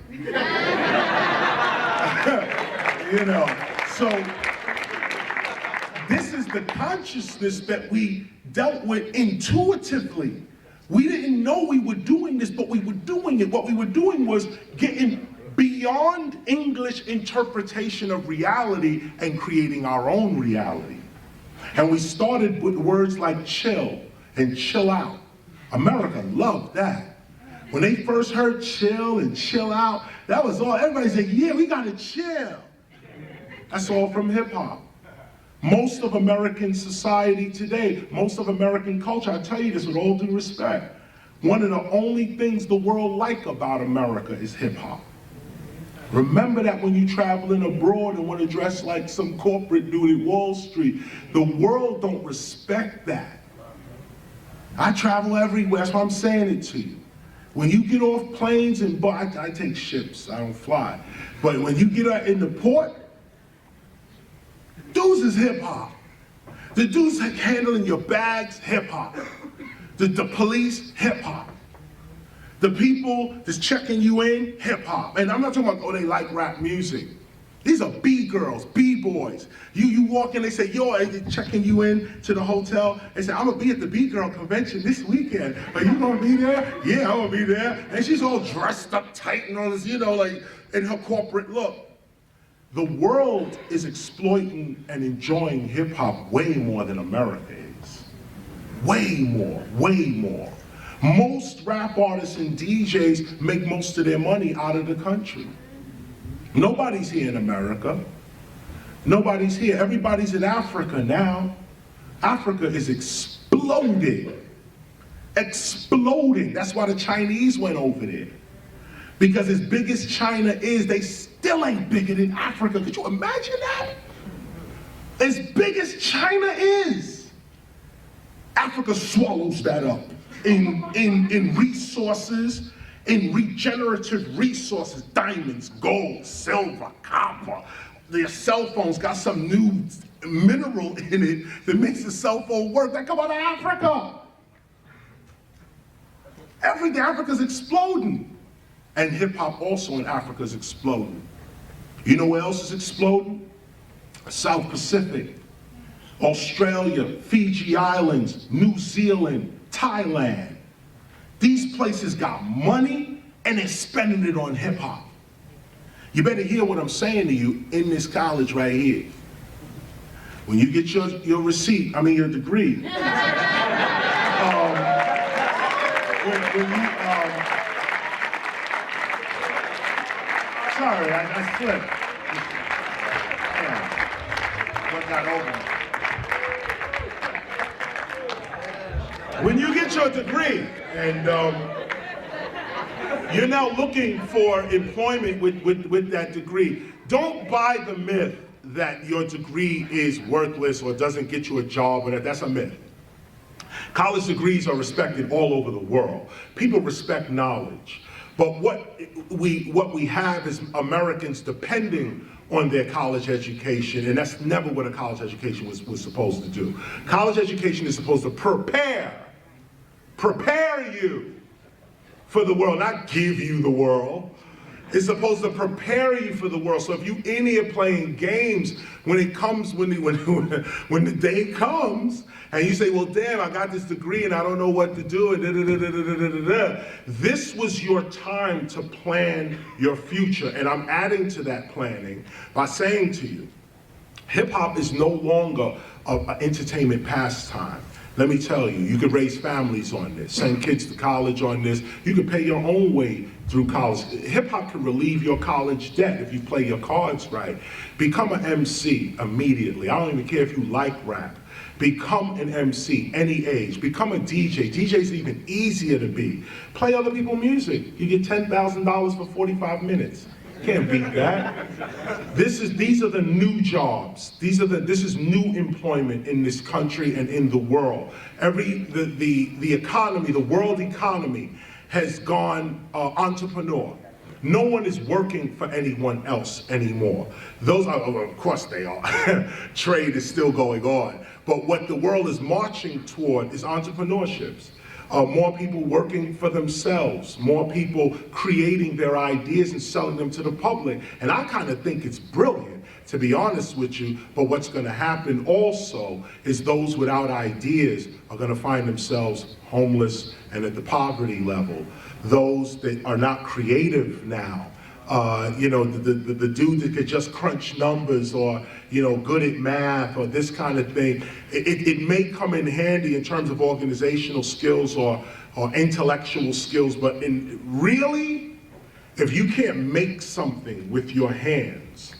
So this is the consciousness that we dealt with intuitively. We didn't know we were doing this, but we were doing it. What we were doing was getting beyond English interpretation of reality and creating our own reality. And we started with words like chill and chill out. America loved that. When they first heard chill and chill out, that was all. Everybody said, yeah, we gotta chill. That's all from hip hop. Most of American society today, most of American culture, I tell you this with all due respect, one of the only things the world like about America is hip hop. Remember that when you're traveling abroad and want to dress like some corporate dude at Wall Street, the world don't respect that. I travel everywhere, that's why I'm saying it to you. When you get off planes and I take ships, I don't fly. But when you get out in the port, dudes is hip hop. The dudes handling your bags, hip hop. The police, hip hop. The people that's checking you in, hip hop. And I'm not talking about, oh, they like rap music. These are B-girls, B-boys. You walk in, they say, yo, they're checking you in to the hotel. They say, I'm gonna be at the B-girl convention this weekend. Are you gonna be there? Yeah, I'm gonna be there. And she's all dressed up tight and all this, like in her corporate look. The world is exploiting and enjoying hip hop way more than America is. Way more, way more. Most rap artists and DJs make most of their money out of the country. Nobody's here in America. Nobody's here. Everybody's in Africa now. Africa is exploding. Exploding. That's why the Chinese went over there. Because as big as China is, they still ain't bigger than Africa. Could you imagine that? As big as China is, Africa swallows that up in resources, in regenerative resources, diamonds, gold, silver, copper. Their cell phones got some new mineral in it that makes the cell phone work. That come out of Africa. Everything, Africa's exploding. And hip hop also in Africa is exploding. You know where else is exploding? South Pacific, Australia, Fiji Islands, New Zealand, Thailand. These places got money and they're spending it on hip hop. You better hear what I'm saying to you in this college right here. When you get your receipt, your degree, when you, sorry, I slipped. Yeah. What got over? When you get your degree, and you're now looking for employment with that degree, don't buy the myth that your degree is worthless or doesn't get you a job, or that's a myth. College degrees are respected all over the world. People respect knowledge. But what we have is Americans depending on their college education, and that's never what a college education was supposed to do. College education is supposed to prepare you for the world, not give you the world. It's supposed to prepare you for the world. So if you in here playing games, when the day comes, and you say, well, damn, I got this degree and I don't know what to do, and this was your time to plan your future. And I'm adding to that planning by saying to you, hip hop is no longer an entertainment pastime. Let me tell you, you could raise families on this, send kids to college on this. You could pay your own way through college. Hip hop can relieve your college debt if you play your cards right. Become an MC immediately. I don't even care if you like rap. Become an MC, any age. Become a DJ. DJ's even easier to be. Play other people's music. You get $10,000 for 45 minutes. Can't beat that. These are the new jobs. This is new employment in this country and in the world. The economy, the world economy has gone entrepreneur. No one is working for anyone else anymore. Those are, of course they are. Trade is still going on. But what the world is marching toward is entrepreneurships. More people working for themselves, more people creating their ideas and selling them to the public. And I kind of think it's brilliant, to be honest with you, but what's going to happen also is those without ideas are going to find themselves homeless and at the poverty level. Those that are not creative now, the dude that could just crunch numbers or, good at math or this kind of thing, it may come in handy in terms of organizational skills or intellectual skills, but really, if you can't make something with your hands,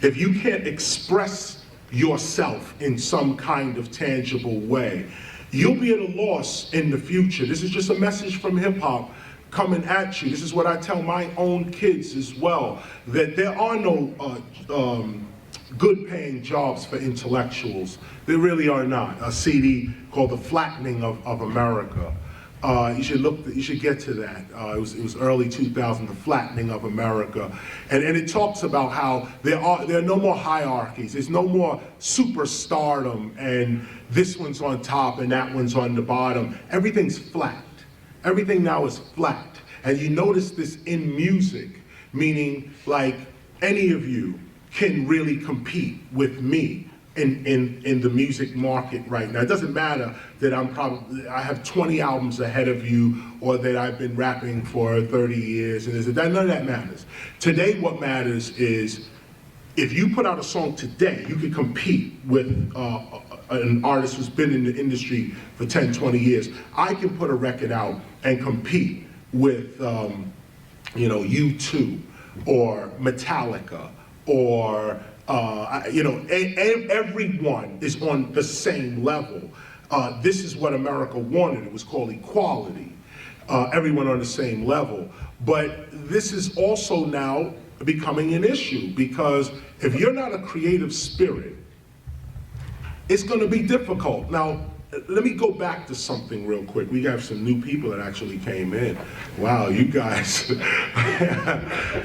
if you can't express yourself in some kind of tangible way, you'll be at a loss in the future. This is just a message from hip hop coming at you. This is what I tell my own kids as well, that there are no good paying jobs for intellectuals. There really are not. A CD called The Flattening of America. You should get to that. It was early 2000, The Flattening of America. And it talks about how there are no more hierarchies. There's no more superstardom and this one's on top and that one's on the bottom. Everything's flat. Everything now is flat. And you notice this in music, meaning like any of you can really compete with me in the music market right now. It doesn't matter that I have 20 albums ahead of you, or that I've been rapping for 30 years, and none of that matters. Today what matters is, if you put out a song today, you can compete with an artist who's been in the industry for 10, 20 years. I can put a record out and compete with U2 or Metallica or everyone is on the same level. This is what America wanted. It was called equality. Everyone on the same level. But this is also now becoming an issue, because if you're not a creative spirit, it's going to be difficult. Now, let me go back to something real quick. We have some new people that actually came in. Wow, you guys.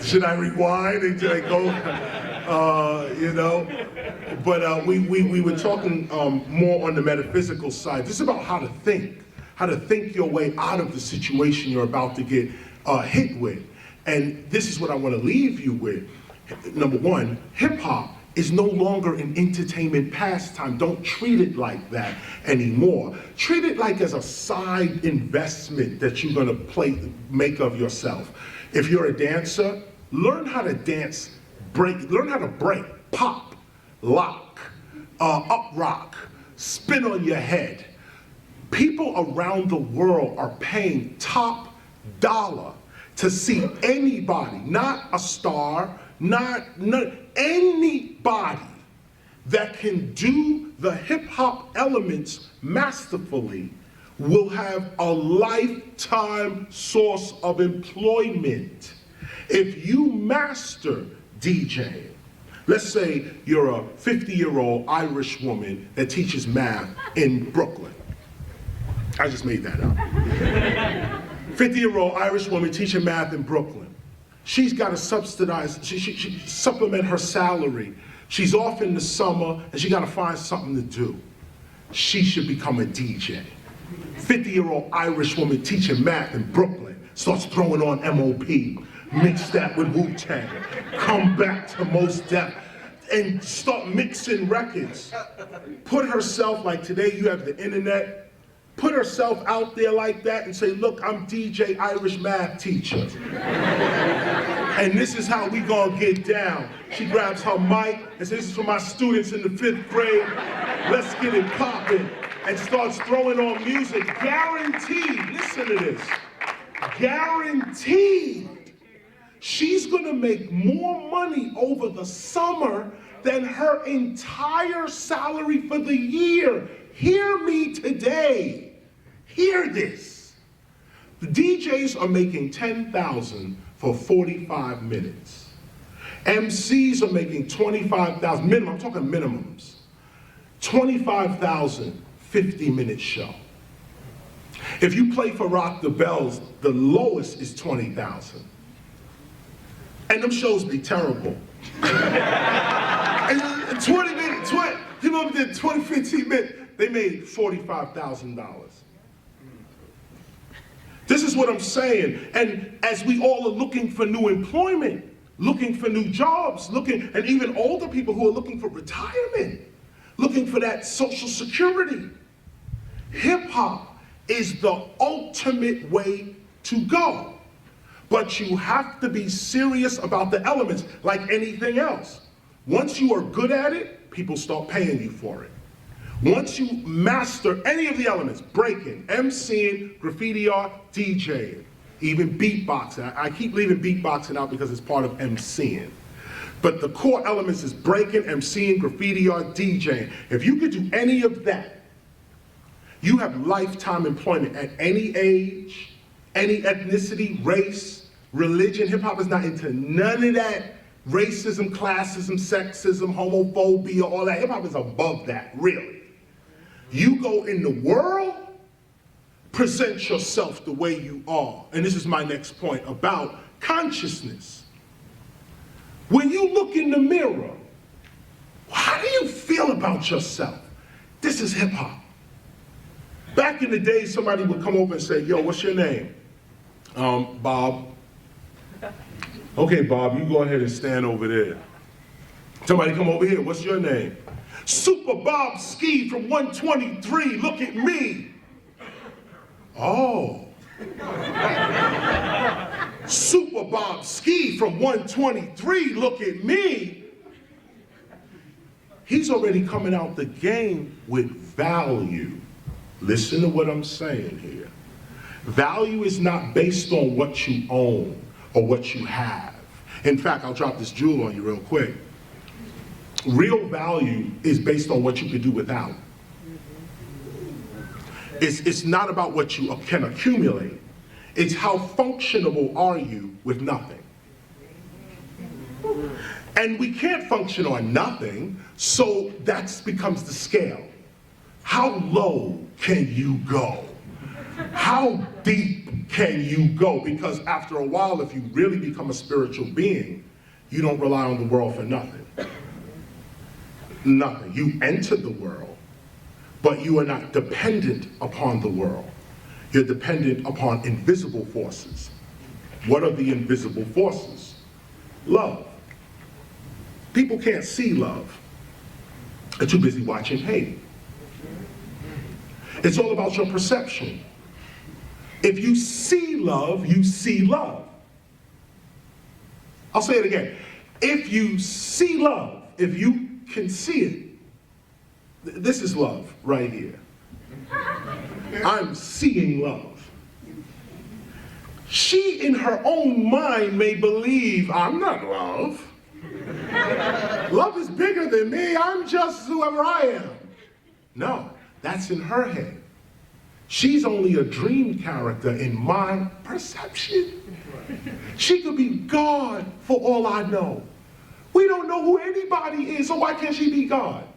Should I rewind and should I go? But we were talking more on the metaphysical side. This is about how to think your way out of the situation you're about to get hit with. And this is what I want to leave you with. Number one, hip hop is no longer an entertainment pastime. Don't treat it like that anymore. Treat it like as a side investment that you're gonna make of yourself. If you're a dancer, learn how to dance, learn how to break, pop, lock, up rock, spin on your head. People around the world are paying top dollar to see anybody, not a star, not anybody that can do the hip hop elements masterfully will have a lifetime source of employment. If you master DJing, let's say you're a 50-year-old Irish woman that teaches math in Brooklyn. I just made that up. 50-year-old Irish woman teaching math in Brooklyn. She's got to subsidize, she supplement her salary. She's off in the summer and she got to find something to do. She should become a DJ. 50-year-old Irish woman teaching math in Brooklyn starts throwing on MOP, mix that with Wu-Tang, come back to Mos Def, and start mixing records. Put herself, like today you have the internet, put herself out there like that and say, look, I'm DJ Irish math teacher. And this is how we gonna get down. She grabs her mic and says, this is for my students in the 5th grade. Let's get it popping. And starts throwing on music. Guaranteed, listen to this. Guaranteed, she's gonna make more money over the summer than her entire salary for the year. Hear me today. Hear this. The DJs are making $10,000 for 45 minutes. MCs are making $25,000 minimum. I'm talking minimums. $25,000, 50-minute show. If you play for Rock the Bells, the lowest is $20,000. And them shows be terrible. And 20 minutes, people up there 20, 15 minutes, they made $45,000. This is what I'm saying. And as we all are looking for new employment, looking for new jobs, and even older people who are looking for retirement, looking for that social security, hip hop is the ultimate way to go. But you have to be serious about the elements like anything else. Once you are good at it, people start paying you for it. Once you master any of the elements, breaking, MCing, graffiti art, DJing, even beatboxing. I keep leaving beatboxing out because it's part of MCing. But the core elements is breaking, MCing, graffiti art, DJing. If you could do any of that, you have lifetime employment at any age, any ethnicity, race, religion. Hip hop is not into none of that. Racism, classism, sexism, homophobia, all that. Hip hop is above that, really. You go in the world, present yourself the way you are. And this is my next point about consciousness. When you look in the mirror, how do you feel about yourself? This is hip hop. Back in the day, somebody would come over and say, yo, what's your name? Bob. Okay, Bob, you go ahead and stand over there. Somebody come over here, what's your name? Super Bob Ski from 123, look at me. Oh. Super Bob Ski from 123, look at me. He's already coming out the game with value. Listen to what I'm saying here. Value is not based on what you own or what you have. In fact, I'll drop this jewel on you real quick. Real value is based on what you can do without. It's not about what you can accumulate. It's how functionable are you with nothing. And we can't function on nothing, so that becomes the scale. How low can you go? How deep can you go? Because after a while, if you really become a spiritual being, you don't rely on the world for nothing. Nothing. You enter the world, but you are not dependent upon the world. You're dependent upon invisible forces. What are the invisible forces? Love. People can't see love. They're too busy watching hate. It's all about your perception. If you see love, you see love. I'll say it again. If you see love, if you can see it, this is love right here. I'm seeing love. She, in her own mind, may believe, I'm not love. Love is bigger than me. I'm just whoever I am. No, that's in her head. She's only a dream character in my perception. She could be God for all I know. We don't know who anybody is, so why can't she be God?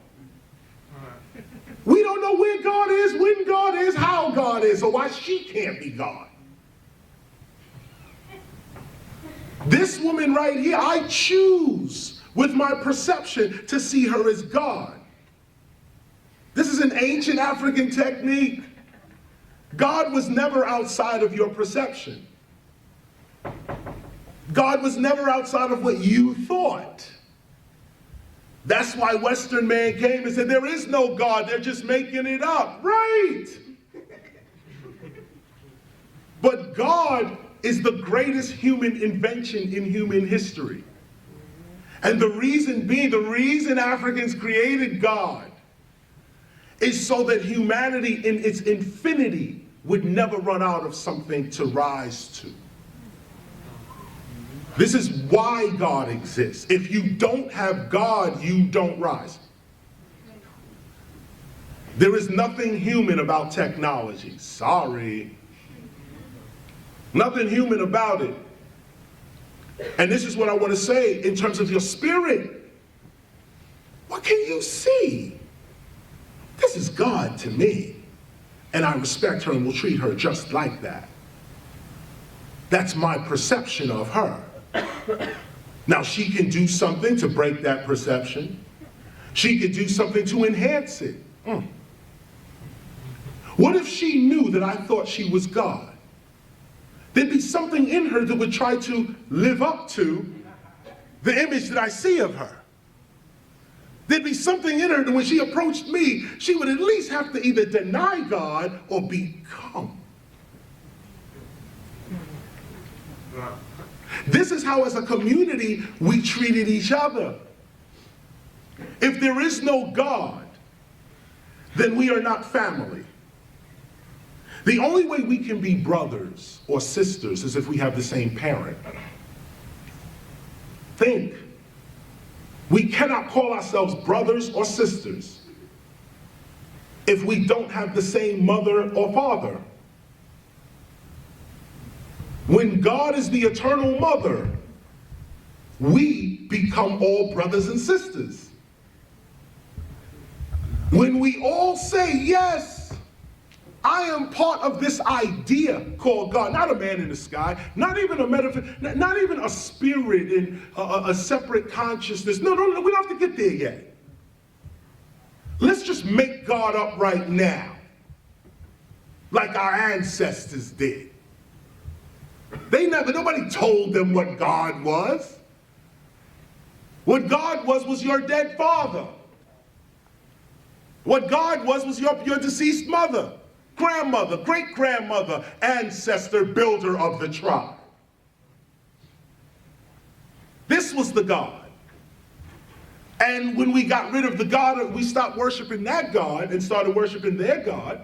We don't know where God is, when God is, how God is, so why she can't be God? This woman right here, I choose with my perception to see her as God. This is an ancient African technique. God was never outside of your perception. God was never outside of what you thought. That's why Western man came and said, there is no God, they're just making it up. Right. But God is the greatest human invention in human history. And the reason being, the reason Africans created God is so that humanity in its infinity would never run out of something to rise to. This is why God exists. If you don't have God, you don't rise. There is nothing human about technology. Sorry. Nothing human about it. And this is what I want to say in terms of your spirit. What can you see? This is God to me. And I respect her and will treat her just like that. That's my perception of her. Now she can do something to break that perception. She can do something to enhance it. What if she knew that I thought she was God? There'd be something in her that would try to live up to the image that I see of her. There'd be something in her that when she approached me, she would at least have to either deny God or become. This is how, as a community, we treated each other. If there is no God, then we are not family. The only way we can be brothers or sisters is if we have the same parent. Think. We cannot call ourselves brothers or sisters if we don't have the same mother or father. When God is the eternal mother, we become all brothers and sisters. When we all say, yes, I am part of this idea called God, not a man in the sky, not even a not even a spirit in a separate consciousness. No, we don't have to get there yet. Let's just make God up right now, like our ancestors did. Nobody told them what God was. What God was your dead father. What God was your deceased mother, grandmother, great-grandmother, ancestor, builder of the tribe. This was the God. And when we got rid of the God, we stopped worshiping that God and started worshiping their God,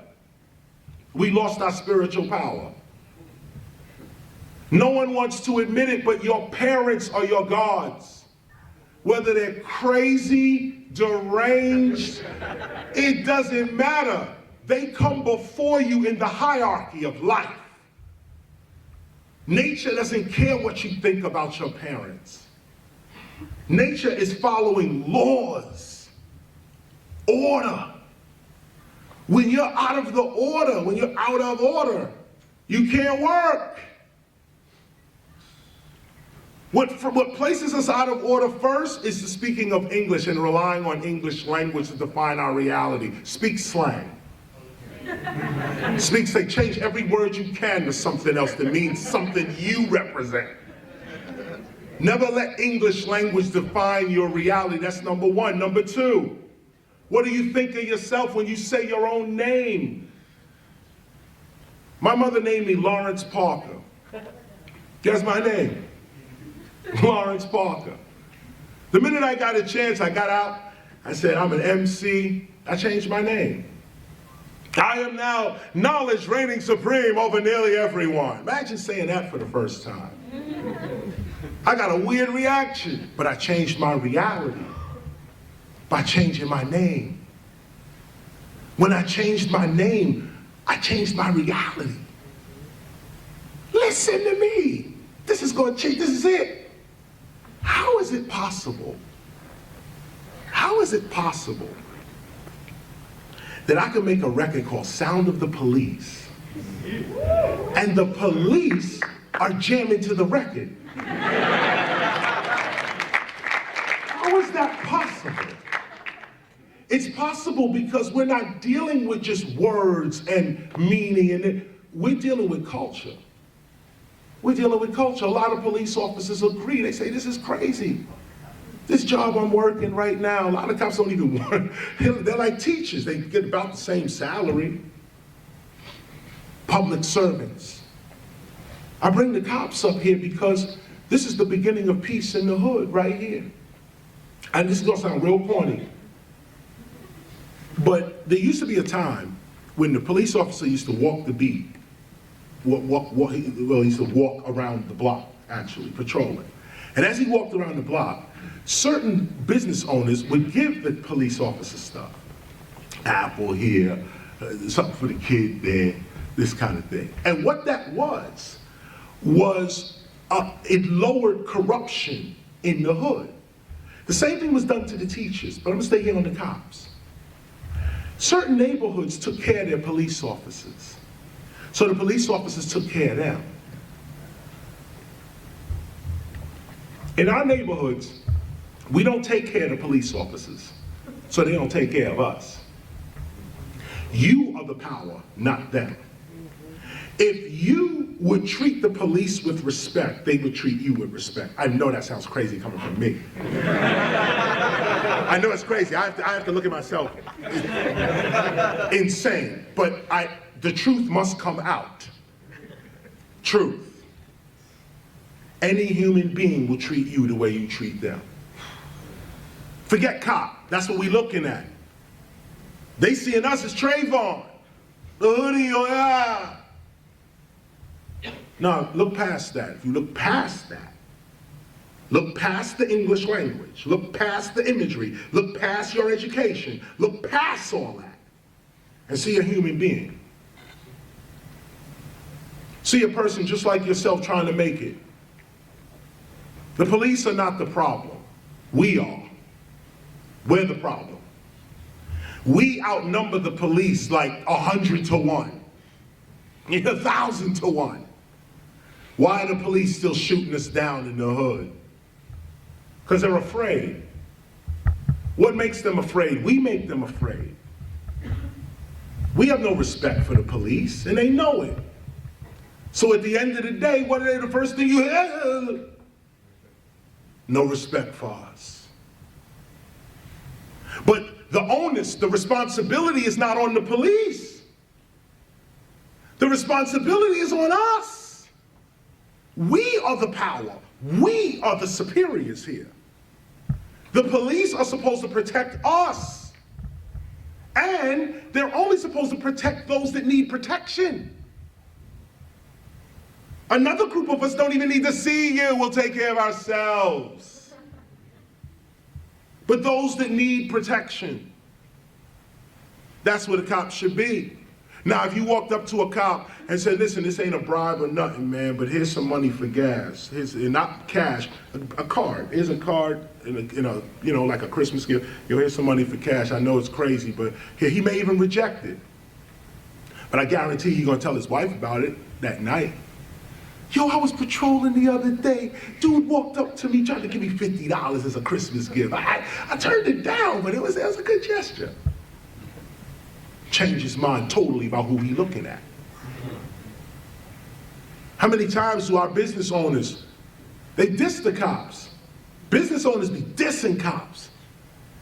we lost our spiritual power. No one wants to admit it, but your parents are your gods. Whether they're crazy, deranged, it doesn't matter. They come before you in the hierarchy of life. Nature doesn't care what you think about your parents. Nature is following laws, order. When you're out of the order, when you're out of order, you can't work. What places us out of order first is the speaking of English and relying on English language to define our reality. Speak slang. Say, change every word you can to something else that means something you represent. Never let English language define your reality. That's number one. Number two, what do you think of yourself when you say your own name? My mother named me Lawrence Parker. Guess my name? Lawrence Parker. The minute I got a chance, I got out, I said, I'm an MC. I changed my name. I am now knowledge reigning supreme over nearly everyone. Imagine saying that for the first time. I got a weird reaction, but I changed my reality by changing my name. When I changed my name, I changed my reality. Listen to me. This is going to change. This is it. How is it possible? How is it possible that I can make a record called Sound of the Police and the police are jamming to the record? How is that possible? It's possible because we're not dealing with just words and meaning, and we're dealing with culture. We're dealing with culture. A lot of police officers agree. They say, this is crazy. This job I'm working right now, a lot of cops don't even work. They're like teachers. They get about the same salary. Public servants. I bring the cops up here because this is the beginning of peace in the hood right here. And this is going to sound real corny. But there used to be a time when the police officer used to walk the beat. He used to walk around the block, actually, patrolling. And as he walked around the block, certain business owners would give the police officer stuff. Apple here, something for the kid there, this kind of thing. And what that was it lowered corruption in the hood. The same thing was done to the teachers, but I'm gonna stay here on the cops. Certain neighborhoods took care of their police officers. So the police officers took care of them. In our neighborhoods, we don't take care of the police officers, so they don't take care of us. You are the power, not them. If you would treat the police with respect, they would treat you with respect. I know that sounds crazy coming from me. I know it's crazy. I have to look at myself. Insane. But the truth must come out. Truth. Any human being will treat you the way you treat them. Forget cop. That's what we're looking at. They seeing us as Trayvon. The hoodie, No, look past that. If you look past that, look past the English language, look past the imagery, look past your education, look past all that, and see a human being. See a person just like yourself trying to make it. The police are not the problem. We are. We're the problem. We outnumber the police like 100 to 1, 1,000 to 1. Why are the police still shooting us down in the hood? Because they're afraid. What makes them afraid? We make them afraid. We have no respect for the police, and they know it. So at the end of the day, what are they the first thing you hear? No respect for us. But the onus, the responsibility is not on the police. The responsibility is on us. We are the power. We are the superiors here. The police are supposed to protect us. And they're only supposed to protect those that need protection. Another group of us don't even need to see you. We'll take care of ourselves. But those that need protection, that's what a cop should be. Now, if you walked up to a cop and said, listen, this ain't a bribe or nothing, man, but here's some money for gas. Here's, not cash, a card. Here's a card, like a Christmas gift. Yo, here's some money for cash. I know it's crazy, but here, he may even reject it. But I guarantee he's gonna tell his wife about it that night. Yo, I was patrolling the other day. Dude walked up to me trying to give me $50 as a Christmas gift. I turned it down, but it was a good gesture. Change his mind totally about who he's looking at. How many times do our business owners, they diss the cops? Business owners be dissing cops.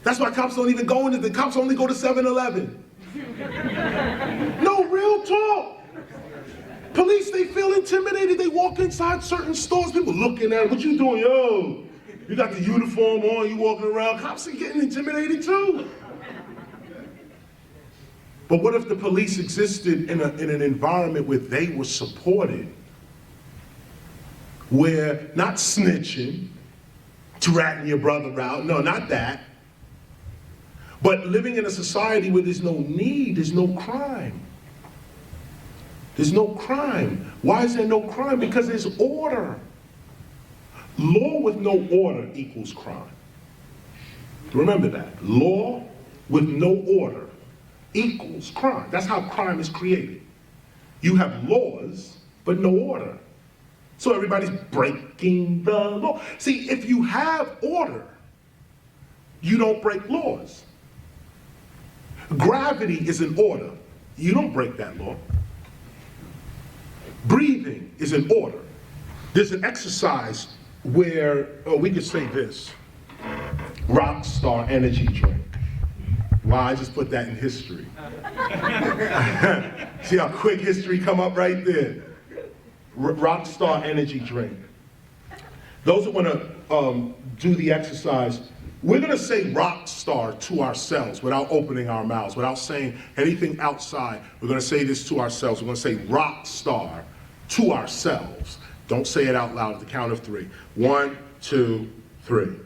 That's why cops don't even go into, the cops only go to 7-Eleven. No, real talk. Police, they feel intimidated. They walk inside certain stores, people looking at them. What you doing? Yo, you got the uniform on, you walking around. Cops are getting intimidated too. But what if the police existed in an environment where they were supported, where not snitching, ratting your brother out, no, not that, but living in a society where there's no need, there's no crime. There's no crime. Why is there no crime? Because there's order. Law with no order equals crime. Remember that. Law with no order equals crime. That's how crime is created. You have laws, but no order. So everybody's breaking the law. See, if you have order, you don't break laws. Gravity is an order. You don't break that law. Breathing is an order. There's an exercise where, we could say this, Rockstar energy drink. Wow, I just put that in history. See how quick history come up right there. Rockstar energy drink. Those that want to do the exercise, we're going to say rockstar to ourselves without opening our mouths, without saying anything outside. We're going to say this to ourselves. We're going to say rockstar to ourselves. Don't say it out loud at the count of 3. 1, 2, 3.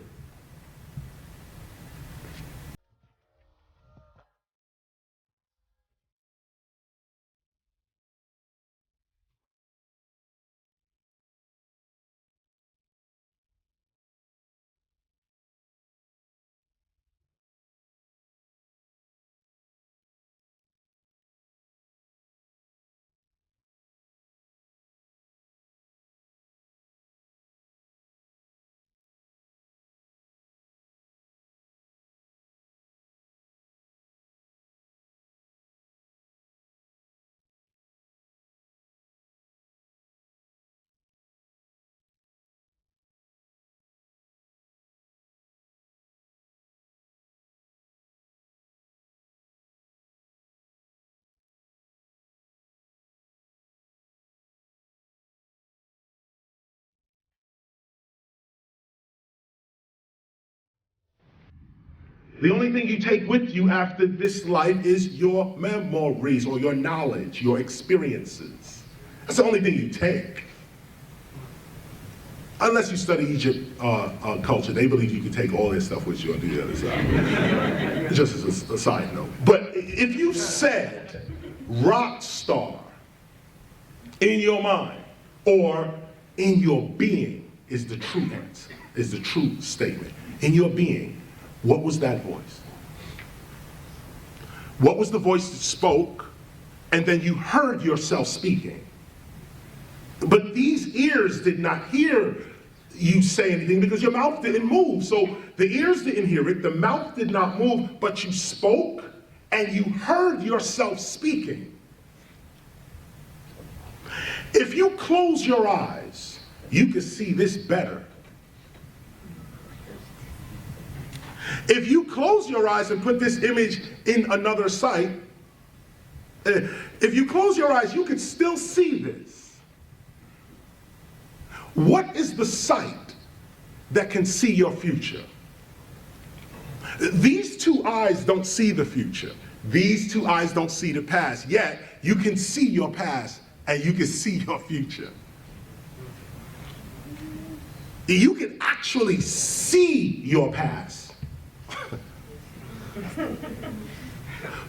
The only thing you take with you after this life is your memories or your knowledge, your experiences. That's the only thing you take. Unless you study Egypt culture, they believe you can take all their stuff with you on the other side. Just as a side note. But if you said rock star in your mind or in your being is the true answer, is the true statement. In your being, what was that voice? What was the voice that spoke and then you heard yourself speaking? But these ears did not hear you say anything because your mouth didn't move. So the ears didn't hear it, the mouth did not move, but you spoke and you heard yourself speaking. If you close your eyes, you can see this better. If you close your eyes and put this image in another sight, if you close your eyes, you can still see this. What is the sight that can see your future? These two eyes don't see the future. These two eyes don't see the past. Yet, you can see your past and you can see your future. You can actually see your past.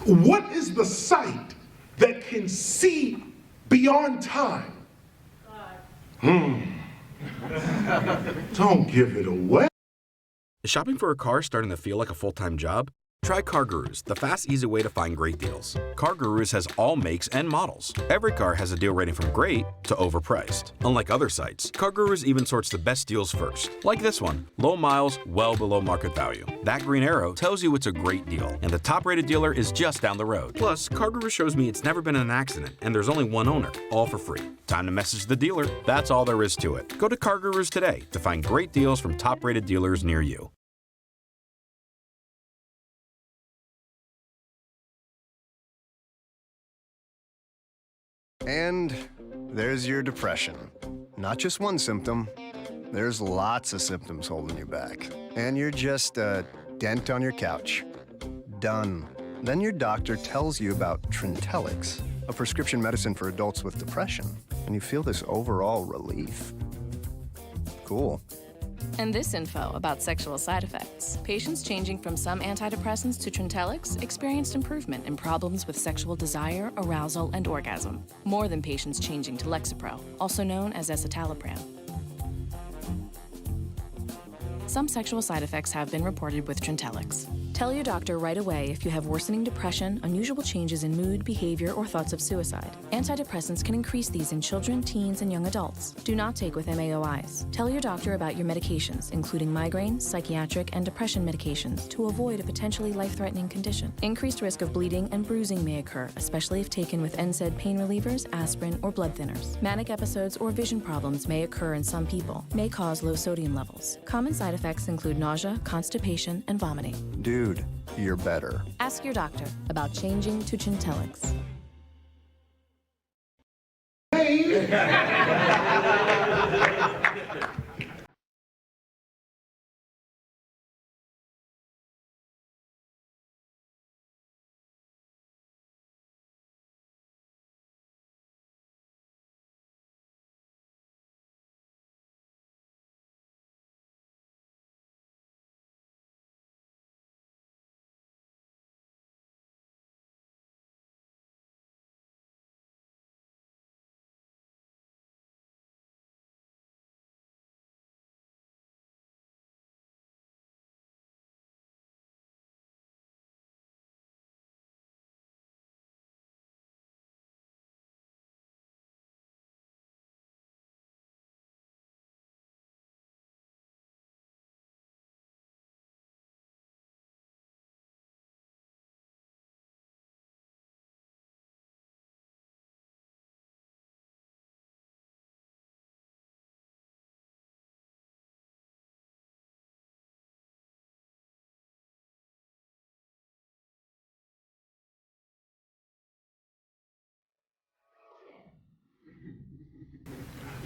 What is the sight that can see beyond time? Don't give it away. Is shopping for a car starting to feel like a full-time job? Try CarGurus, the fast, easy way to find great deals. CarGurus has all makes and models. Every car has a deal rating from great to overpriced. Unlike other sites, CarGurus even sorts the best deals first. Like this one, low miles, well below market value. That green arrow tells you it's a great deal, and the top-rated dealer is just down the road. Plus, CarGurus shows me it's never been in an accident, and there's only one owner, all for free. Time to message the dealer. That's all there is to it. Go to CarGurus today to find great deals from top-rated dealers near you. And there's your depression. Not just one symptom, there's lots of symptoms holding you back. And you're just a dent on your couch. Done. Then your doctor tells you about Trintellix, a prescription medicine for adults with depression, and you feel this overall relief. Cool. And this info about sexual side effects. Patients changing from some antidepressants to Trintellix experienced improvement in problems with sexual desire, arousal, and orgasm, more than patients changing to Lexapro, also known as escitalopram. Some sexual side effects have been reported with Trintellix. Tell your doctor right away if you have worsening depression, unusual changes in mood, behavior, or thoughts of suicide. Antidepressants can increase these in children, teens, and young adults. Do not take with MAOIs. Tell your doctor about your medications, including migraine, psychiatric, and depression medications, to avoid a potentially life-threatening condition. Increased risk of bleeding and bruising may occur, especially if taken with NSAID pain relievers, aspirin, or blood thinners. Manic episodes or vision problems may occur in some people, may cause low sodium levels. Common side effects include nausea, constipation, and vomiting. Dude, you're better. Ask your doctor about changing to Trintellix.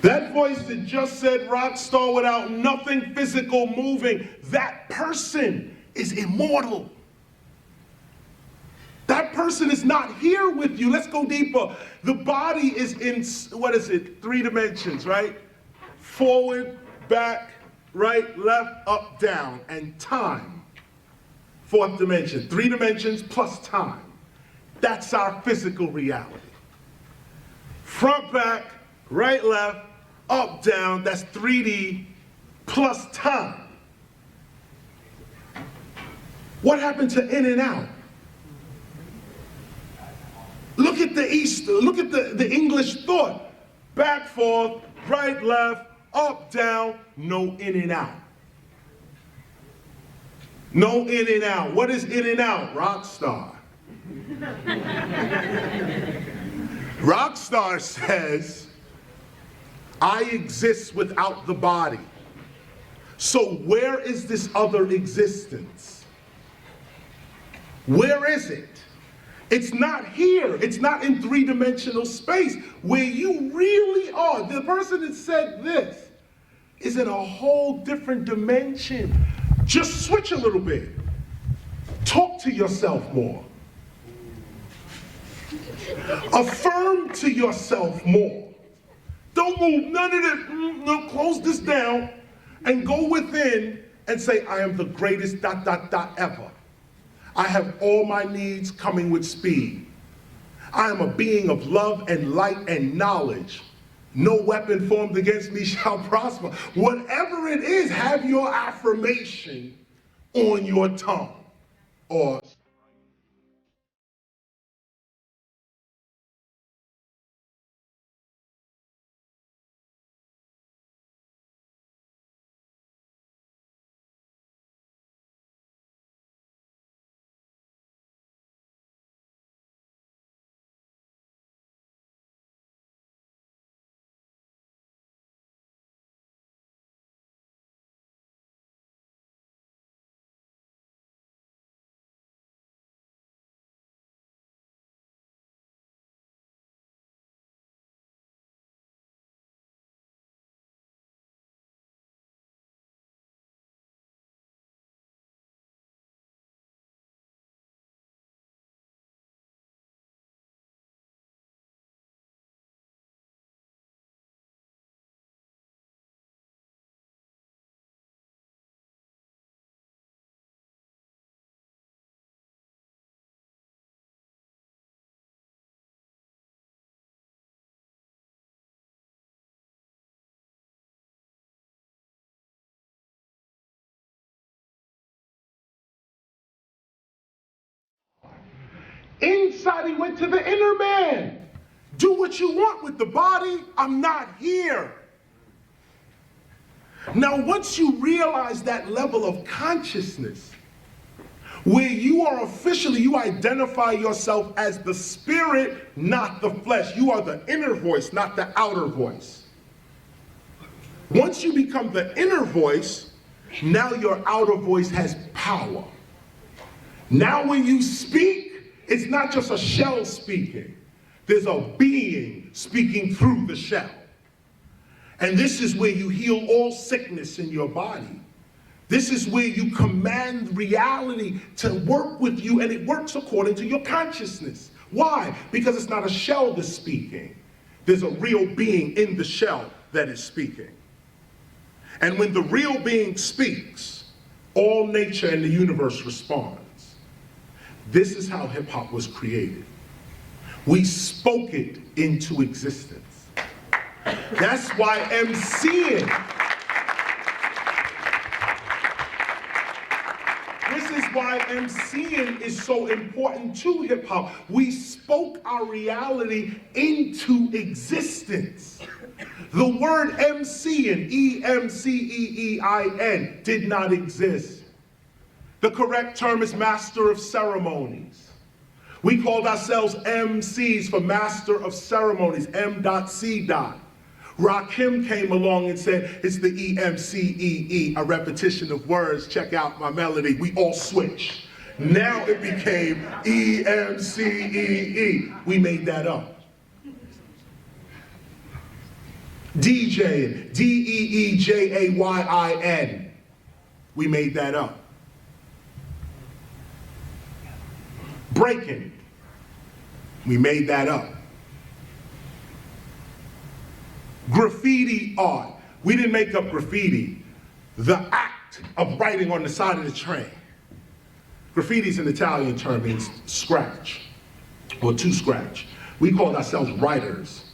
That voice that just said rock star without nothing physical moving, that person is immortal. That person is not here with you. Let's go deeper. The body is in, 3 dimensions, right? Forward, back, right, left, up, down, and time. 4th dimension, 3 dimensions plus time. That's our physical reality. Front, back, right, left, up, down, that's 3D plus time. What happened to in and out? Look at the English thought. Back, forth, right, left, up, down, no in and out. No in and out. What is in and out? Rock star. Rock star says, I exist without the body. So where is this other existence? Where is it? It's not here. It's not in three-dimensional space where you really are. The person that said this is in a whole different dimension. Just switch a little bit. Talk to yourself more. Affirm to yourself more. Don't move none of this. No, close this down and go within and say, I am the greatest ... ever. I have all my needs coming with speed. I am a being of love and light and knowledge. No weapon formed against me shall prosper. Whatever it is, have your affirmation on your tongue. Or inside he went to the inner man. Do what you want with the body. I'm not here. Now, once you realize that level of consciousness, where you are officially, you identify yourself as the spirit, not the flesh. You are the inner voice, not the outer voice. Once you become the inner voice, now your outer voice has power. Now when you speak, it's not just a shell speaking. There's a being speaking through the shell. And this is where you heal all sickness in your body. This is where you command reality to work with you, and it works according to your consciousness. Why? Because it's not a shell that's speaking. There's a real being in the shell that is speaking. And when the real being speaks, all nature and the universe responds. This is how hip-hop was created. We spoke it into existence. That's why MCing. This is why MCing is so important to hip-hop. We spoke our reality into existence. The word MCing, E-M-C-E-E-I-N, did not exist. The correct term is Master of Ceremonies. We called ourselves MCs for Master of Ceremonies, M.C. Rakim came along and said, it's the E-M-C-E-E, a repetition of words. Check out my melody. We all switched. Now it became E-M-C-E-E. We made that up. DJing, D-E-E-J-A-Y-I-N. We made that up. Breaking. We made that up. Graffiti art. We didn't make up graffiti. The act of writing on the side of the train. Graffiti is an Italian term, means scratch or to scratch. We called ourselves writers,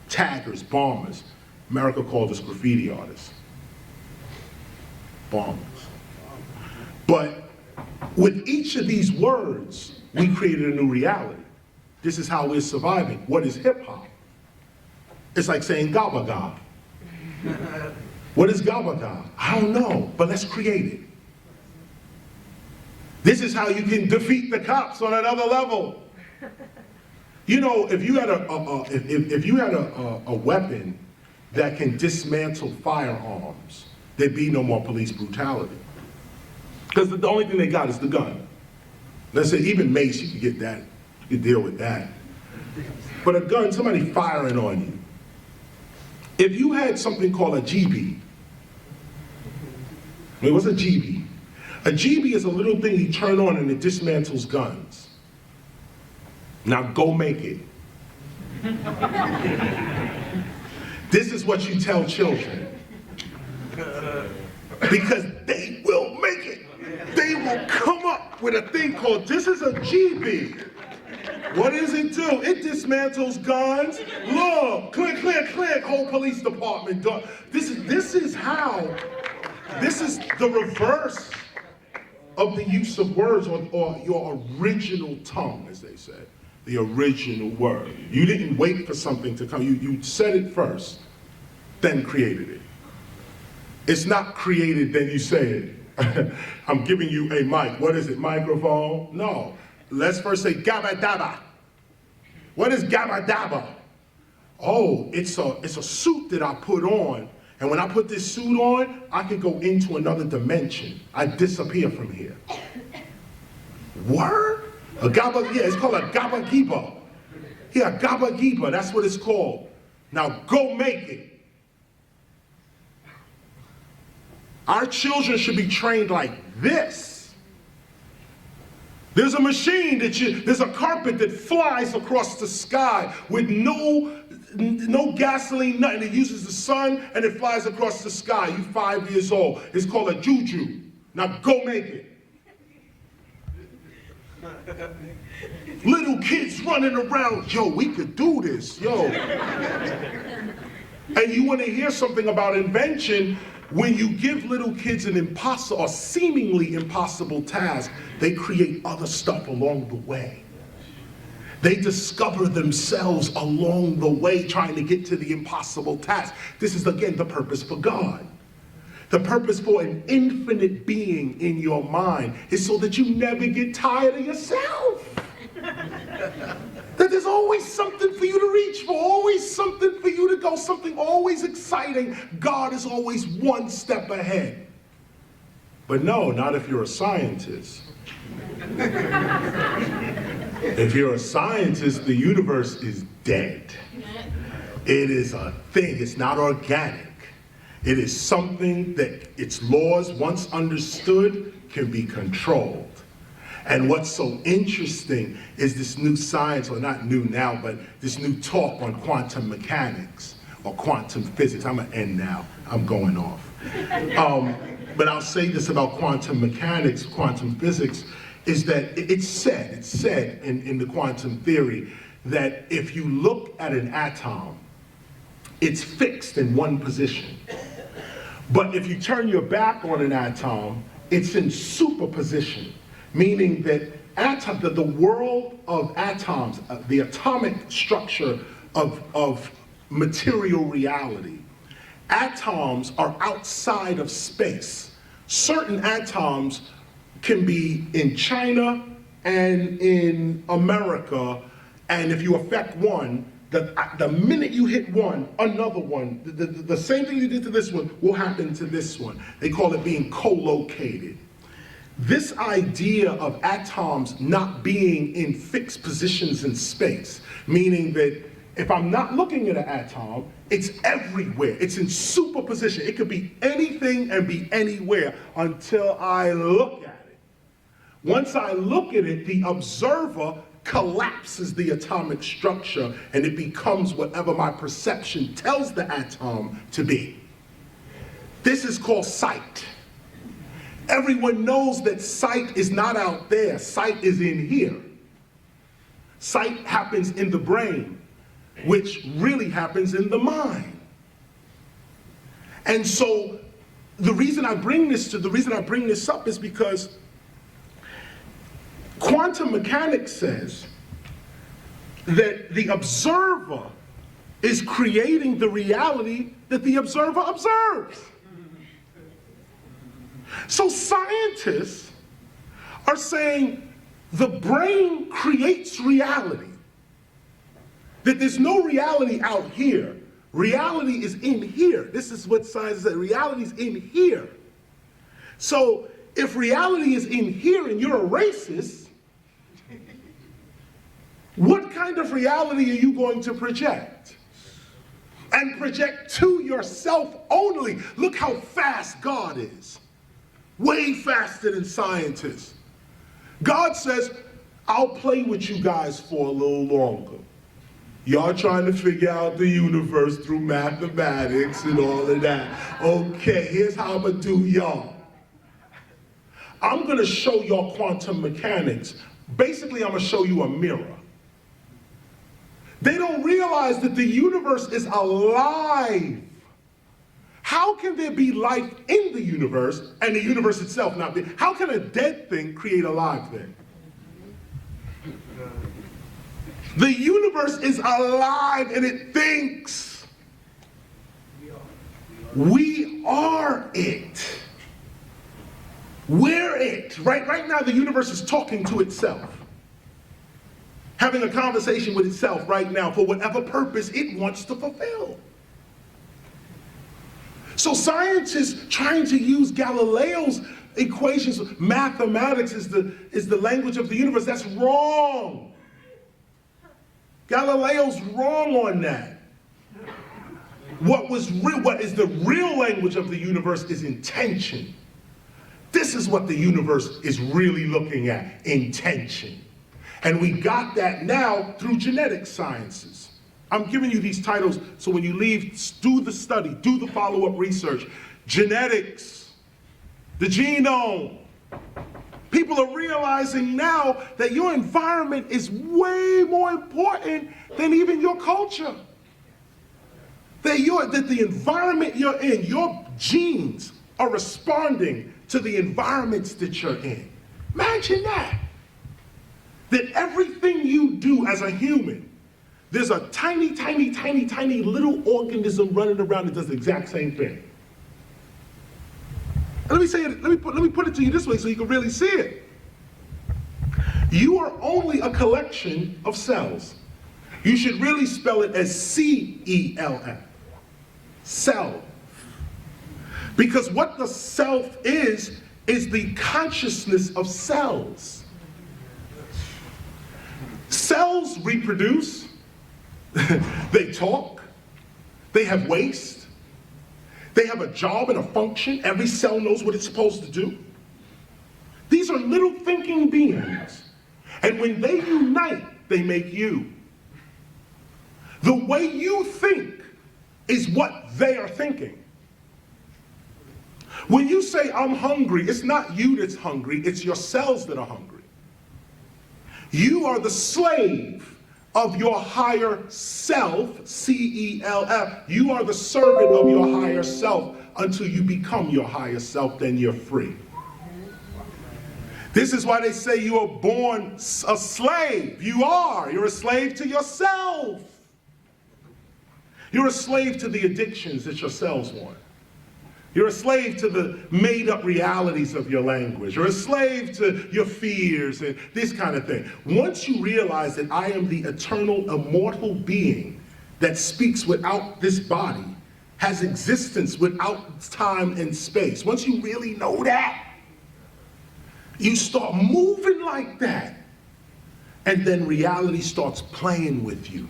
taggers, bombers. America called us graffiti artists. Bombers. But with each of these words, we created a new reality. This is how we're surviving. What is hip hop? It's like saying gabba gab. What is gabba gab? I don't know, but let's create it. This is how you can defeat the cops on another level. You know, if you had a weapon that can dismantle firearms, there'd be no more police brutality. Because the only thing they got is the gun. Let's say even mace, you can get that, you can deal with that. But a gun, somebody firing on you. If you had something called a GB, what's a GB? A GB is a little thing you turn on and it dismantles guns. Now go make it. This is what you tell children. Because they will make it. They will come up with a thing called, this is a GB. What does it do? It dismantles guns. Look, click, click, click, whole police department done. This is the reverse of the use of words or your original tongue, as they said. The original word. You didn't wait for something to come. You said it first, then created it. It's not created, then you say it. I'm giving you a mic. What is it, microphone? No. Let's first say gabba dabba. What is gabba dabba? Oh, it's a suit that I put on, and when I put this suit on, I can go into another dimension. I disappear from here. Word? A gabba, yeah, it's called a gabba giba. Yeah, gabba giba, that's what it's called. Now go make it. Our children should be trained like this. There's a machine there's a carpet that flies across the sky with no gasoline, nothing. It uses the sun and it flies across the sky. You're 5 years old. It's called a juju. Now go make it. Little kids running around, yo, we could do this, yo. And you want to hear something about invention? When you give little kids an impossible or seemingly impossible task, they create other stuff along the way. They discover themselves along the way trying to get to the impossible task. This is, again, the purpose for God. The purpose for an infinite being in your mind is so that you never get tired of yourself. That there's always something for you to reach for, always something for you to go, something always exciting. God is always one step ahead. But no, not if you're a scientist. If you're a scientist, the universe is dead. It is a thing, it's not organic. It is something that its laws, once understood, can be controlled. And what's so interesting is this new science, or not new now, but this new talk on quantum mechanics or quantum physics. I'm gonna end now, I'm going off. But I'll say this about quantum mechanics, quantum physics, is that it's said in the quantum theory that if you look at an atom, it's fixed in one position. But if you turn your back on an atom, it's in superposition, meaning that the world of atoms, the atomic structure of material reality, atoms are outside of space. Certain atoms can be in China and in America, and if you affect one, the minute you hit one, another one, the same thing you did to this one will happen to this one. They call it being co-located. This idea of atoms not being in fixed positions in space, meaning that if I'm not looking at an atom, it's everywhere. It's in superposition. It could be anything and be anywhere until I look at it. Once I look at it, the observer collapses the atomic structure and it becomes whatever my perception tells the atom to be. This is called sight. Everyone knows that sight is not out there. Sight is in here. Sight happens in the brain, which really happens in the mind. And so the reason I bring this up is because quantum mechanics says that the observer is creating the reality that the observer observes. So scientists are saying the brain creates reality. That there's no reality out here. Reality is in here. This is what science says. Reality is in here. So if reality is in here and you're a racist, kind of reality are you going to project? And project to yourself only. Look how fast God is. Way faster than scientists. God says, I'll play with you guys for a little longer. Y'all trying to figure out the universe through mathematics and all of that. Okay, here's how I'm gonna do y'all. I'm gonna show y'all quantum mechanics. Basically, I'm gonna show you a mirror. They don't realize that the universe is alive. How can there be life in the universe and the universe itself not be? How can a dead thing create a live thing? The universe is alive and it thinks. We are it. We're it. Right now the universe is talking to itself. Having a conversation with itself right now for whatever purpose it wants to fulfill. So scientists trying to use Galileo's equations, mathematics is the language of the universe. That's wrong. Galileo's wrong on that. What is the real language of the universe is intention. This is what the universe is really looking at, intention. And we got that now through genetic sciences. I'm giving you these titles so when you leave, do the study, do the follow-up research. Genetics, the genome. People are realizing now that your environment is way more important than even your culture. That the environment you're in, your genes are responding to the environments that you're in. Imagine that. That everything you do as a human, there's a tiny, tiny, tiny, tiny little organism running around that does the exact same thing. And let me put it to you this way so you can really see it. You are only a collection of cells. You should really spell it as C-E-L-F. Cell. Because what the self is the consciousness of cells. Cells reproduce, they talk, they have waste, they have a job and a function. Every cell knows what it's supposed to do. These are little thinking beings. And when they unite, they make you. The way you think is what they are thinking. When you say, I'm hungry, it's not you that's hungry, it's your cells that are hungry. You are the slave of your higher self, C-E-L-F. You are the servant of your higher self until you become your higher self, then you're free. This is why they say you are born a slave. You are. You're a slave to yourself. You're a slave to the addictions that your cells want. You're a slave to the made-up realities of your language. You're a slave to your fears and this kind of thing. Once you realize that I am the eternal, immortal being that speaks without this body, has existence without time and space, once you really know that, you start moving like that. And then reality starts playing with you.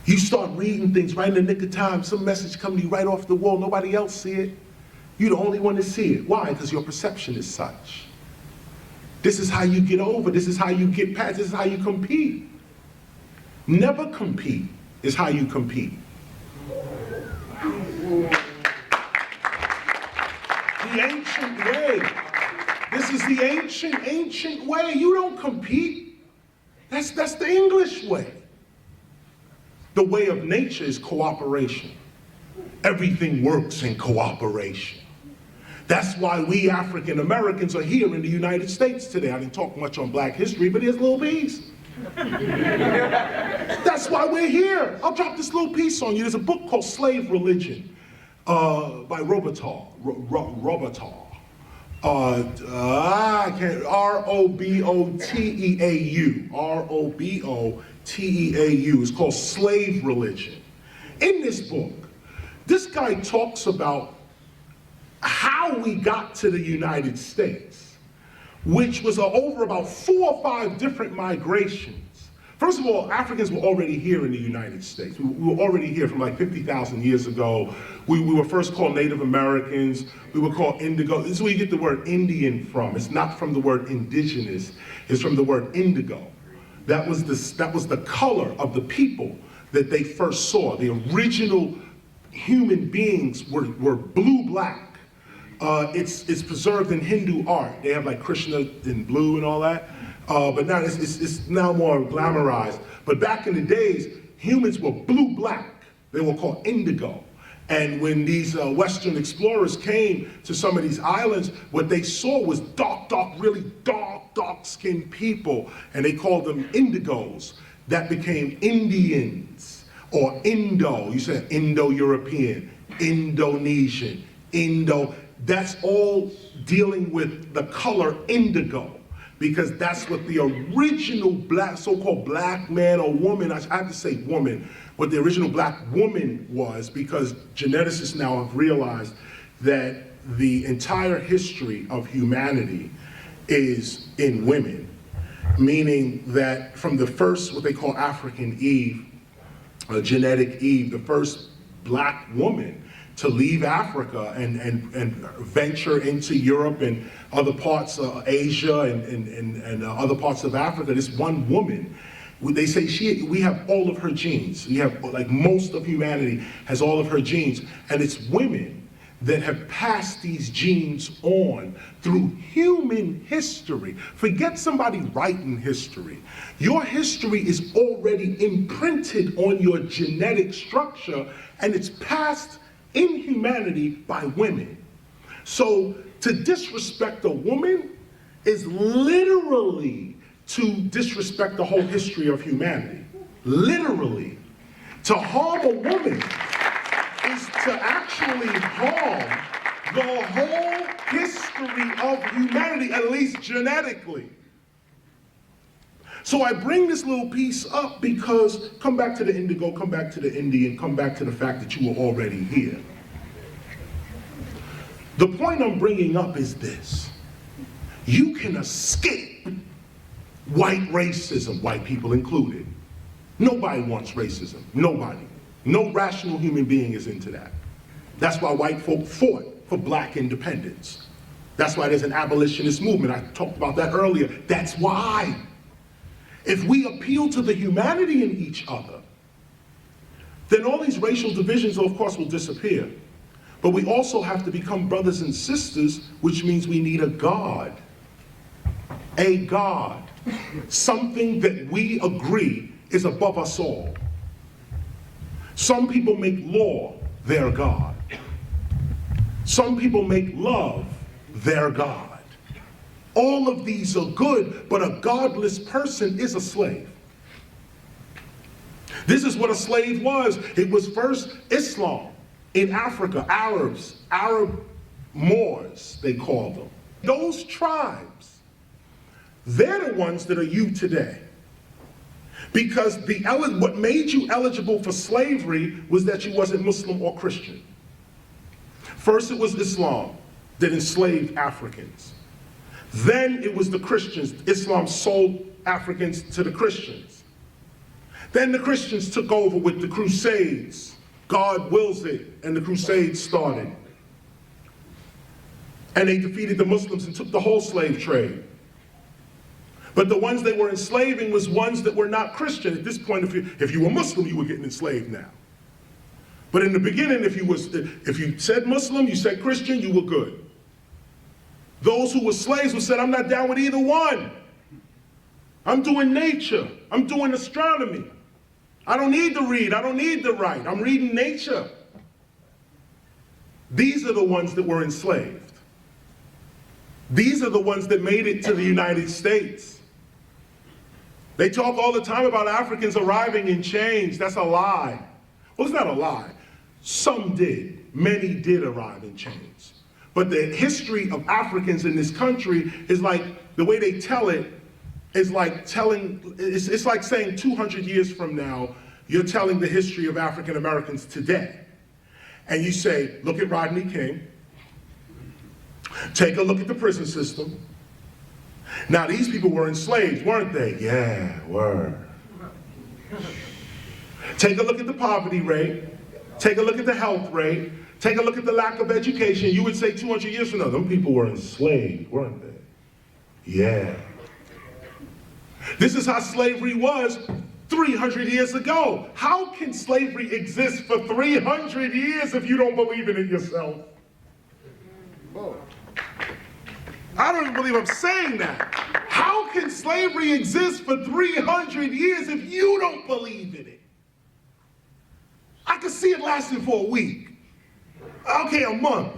You start reading things right in the nick of time. Some message comes to you right off the wall. Nobody else see it. You're the only one to see it. Why? Because your perception is such. This is how you get over. This is how you get past. This is how you compete. Never compete is how you compete. The ancient way. This is the ancient way. You don't compete. That's the English way. The way of nature is cooperation. Everything works in cooperation. That's why we African Americans are here in the United States today. I didn't talk much on Black history, but here's little piece. That's why we're here. I'll drop this little piece on you. There's a book called Slave Religion by Robotar. I can't, R-O-B-O-T-E-A-U. R-O-B-O-T-E-A-U. It's called Slave Religion. In this book, this guy talks about how we got to the United States, which was over about 4 or 5 different migrations First of all, Africans were already here in the United States. We were already here from like 50,000 years ago. We were first called Native Americans. We were called indigo. This is where you get the word Indian from. It's not from the word indigenous. It's from the word indigo. That was the color of the people that they first saw. The original human beings were blue-black. It's preserved in Hindu art. They have like Krishna in blue and all that. But now it's now more glamorized. But back in the days, humans were blue-black. They were called indigo. And when these Western explorers came to some of these islands, what they saw was really dark-skinned people. And they called them indigos. That became Indians, or Indo. You said Indo-European, Indonesian, Indo. That's all dealing with the color indigo, because that's what the original black, so-called black man or woman, I have to say woman, what the original black woman was, because geneticists now have realized that the entire history of humanity is in women, meaning that from the first, what they call African Eve, genetic Eve, the first black woman to leave Africa and venture into Europe and other parts of Asia and other parts of Africa, this one woman, they say we have all of her genes. We have, like most of humanity has all of her genes, and it's women that have passed these genes on through human history. Forget somebody writing history. Your history is already imprinted on your genetic structure, and it's passed in humanity by women. So to disrespect a woman is literally to disrespect the whole history of humanity. Literally. To harm a woman is to actually harm the whole history of humanity, at least genetically. So I bring this little piece up because, come back to the indigo, come back to the Indian, come back to the fact that you were already here. The point I'm bringing up is this. You can escape white racism, white people included. Nobody wants racism, nobody. No rational human being is into that. That's why white folk fought for black independence. That's why there's an abolitionist movement. I talked about that earlier. That's why. If we appeal to the humanity in each other, then all these racial divisions, of course, will disappear. But we also have to become brothers and sisters, which means we need a God. A God. Something that we agree is above us all. Some people make law their God. Some people make love their God. All of these are good, but a godless person is a slave. This is what a slave was. It was first Islam in Africa, Arabs, Arab Moors, they call them. Those tribes, they're the ones that are you today. Because what made you eligible for slavery was that you wasn't Muslim or Christian. First it was Islam that enslaved Africans. Then it was the Christians. Islam sold Africans to the Christians. Then the Christians took over with the Crusades. God wills it, and the Crusades started. And they defeated the Muslims and took the whole slave trade. But the ones they were enslaving was ones that were not Christian. At this point, if you were Muslim, you were getting enslaved now. But in the beginning, if you said Muslim, you said Christian, you were good. Those who were slaves who said, I'm not down with either one. I'm doing nature. I'm doing astronomy. I don't need to read. I don't need to write. I'm reading nature. These are the ones that were enslaved. These are the ones that made it to the United States. They talk all the time about Africans arriving in chains. That's a lie. Well, it's not a lie. Some did. Many did arrive in chains. But the history of Africans in this country is like, the way they tell it is like it's like saying 200 years from now, you're telling the history of African Americans today. And you say, look at Rodney King. Take a look at the prison system. Now these people were enslaved, weren't they? Yeah, were. Take a look at the poverty rate. Take a look at the health rate. Take a look at the lack of education. You would say 200 years from now, them people were enslaved, weren't they? Yeah. This is how slavery was 300 years ago. How can slavery exist for 300 years if you don't believe in it yourself? Whoa. I don't even believe I'm saying that. How can slavery exist for 300 years if you don't believe in it? I could see it lasting for a week. Okay, a month.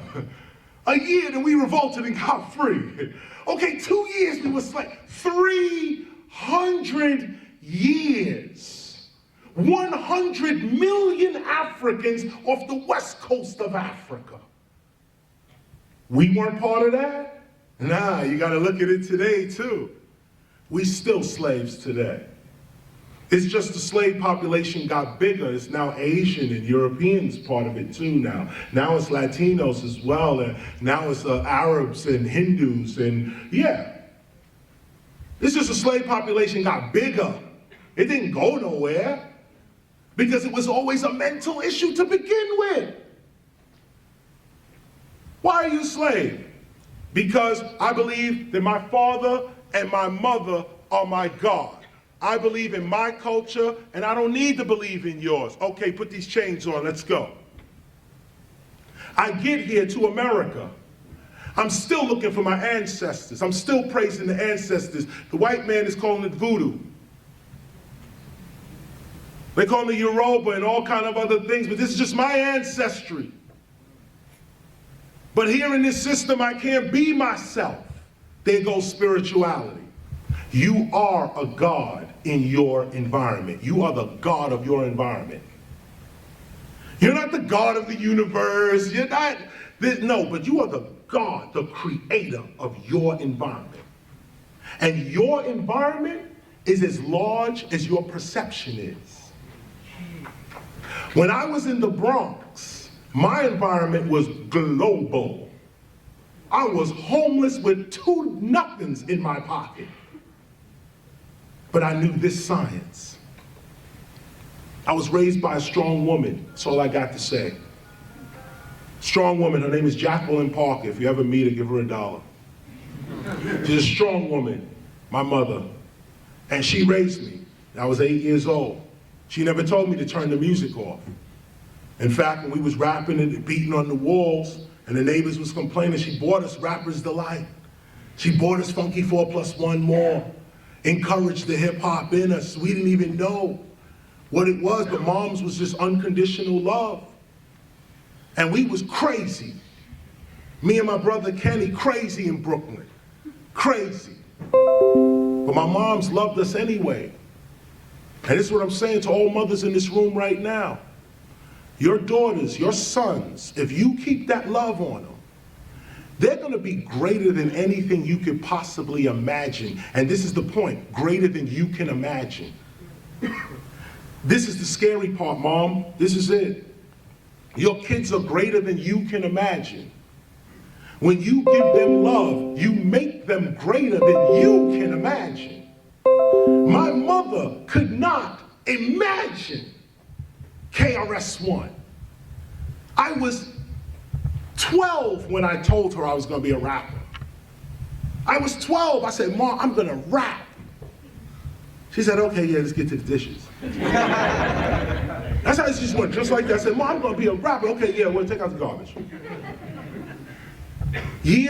A year, then we revolted and got free. Okay, 2 years we were slaves. 300 years. 100 million Africans off the west coast of Africa. We weren't part of that? Nah, you gotta look at it today too. We still slaves today. It's just the slave population got bigger. It's now Asian and Europeans part of it too now. Now it's Latinos as well, and now it's Arabs and Hindus, and yeah. It's just the slave population got bigger. It didn't go nowhere because it was always a mental issue to begin with. Why are you a slave? Because I believe that my father and my mother are my God. I believe in my culture, and I don't need to believe in yours. Okay, put these chains on, let's go. I get here to America. I'm still looking for my ancestors. I'm still praising the ancestors. The white man is calling it voodoo. They call it Yoruba and all kind of other things, but this is just my ancestry. But here in this system, I can't be myself. There goes spirituality. You are a God in your environment. You are the God of your environment. You're not the God of the universe. You're not, no, but you are the God, the creator of your environment. And your environment is as large as your perception is. When I was in the Bronx, my environment was global. I was homeless with 2 nothings in my pocket. But I knew this science. I was raised by a strong woman. That's all I got to say. Strong woman, her name is Jacqueline Parker. If you ever meet her, give her $1. She's a strong woman, my mother. And she raised me. I was 8 years old. She never told me to turn the music off. In fact, when we was rapping and beating on the walls, and the neighbors was complaining, she bought us Rapper's Delight. She bought us Funky 4+1 More. Encouraged the hip hop in us. We didn't even know what it was, but mom's was just unconditional love. And we was crazy. Me and my brother Kenny, crazy in Brooklyn. Crazy. But my moms loved us anyway. And this is what I'm saying to all mothers in this room right now. Your daughters, your sons, if you keep that love on them, they're gonna be greater than anything you could possibly imagine. And this is the point, greater than you can imagine. This is the scary part, Mom. This is it. Your kids are greater than you can imagine. When you give them love, you make them greater than you can imagine. My mother could not imagine KRS-One. I was 12 when I told her I was gonna be a rapper. I was 12, I said, Mom, I'm gonna rap. She said, okay, yeah, let's get to the dishes. That's how it just went, just like that. I said, Mom, I'm gonna be a rapper. Okay, yeah, we'll take out the garbage.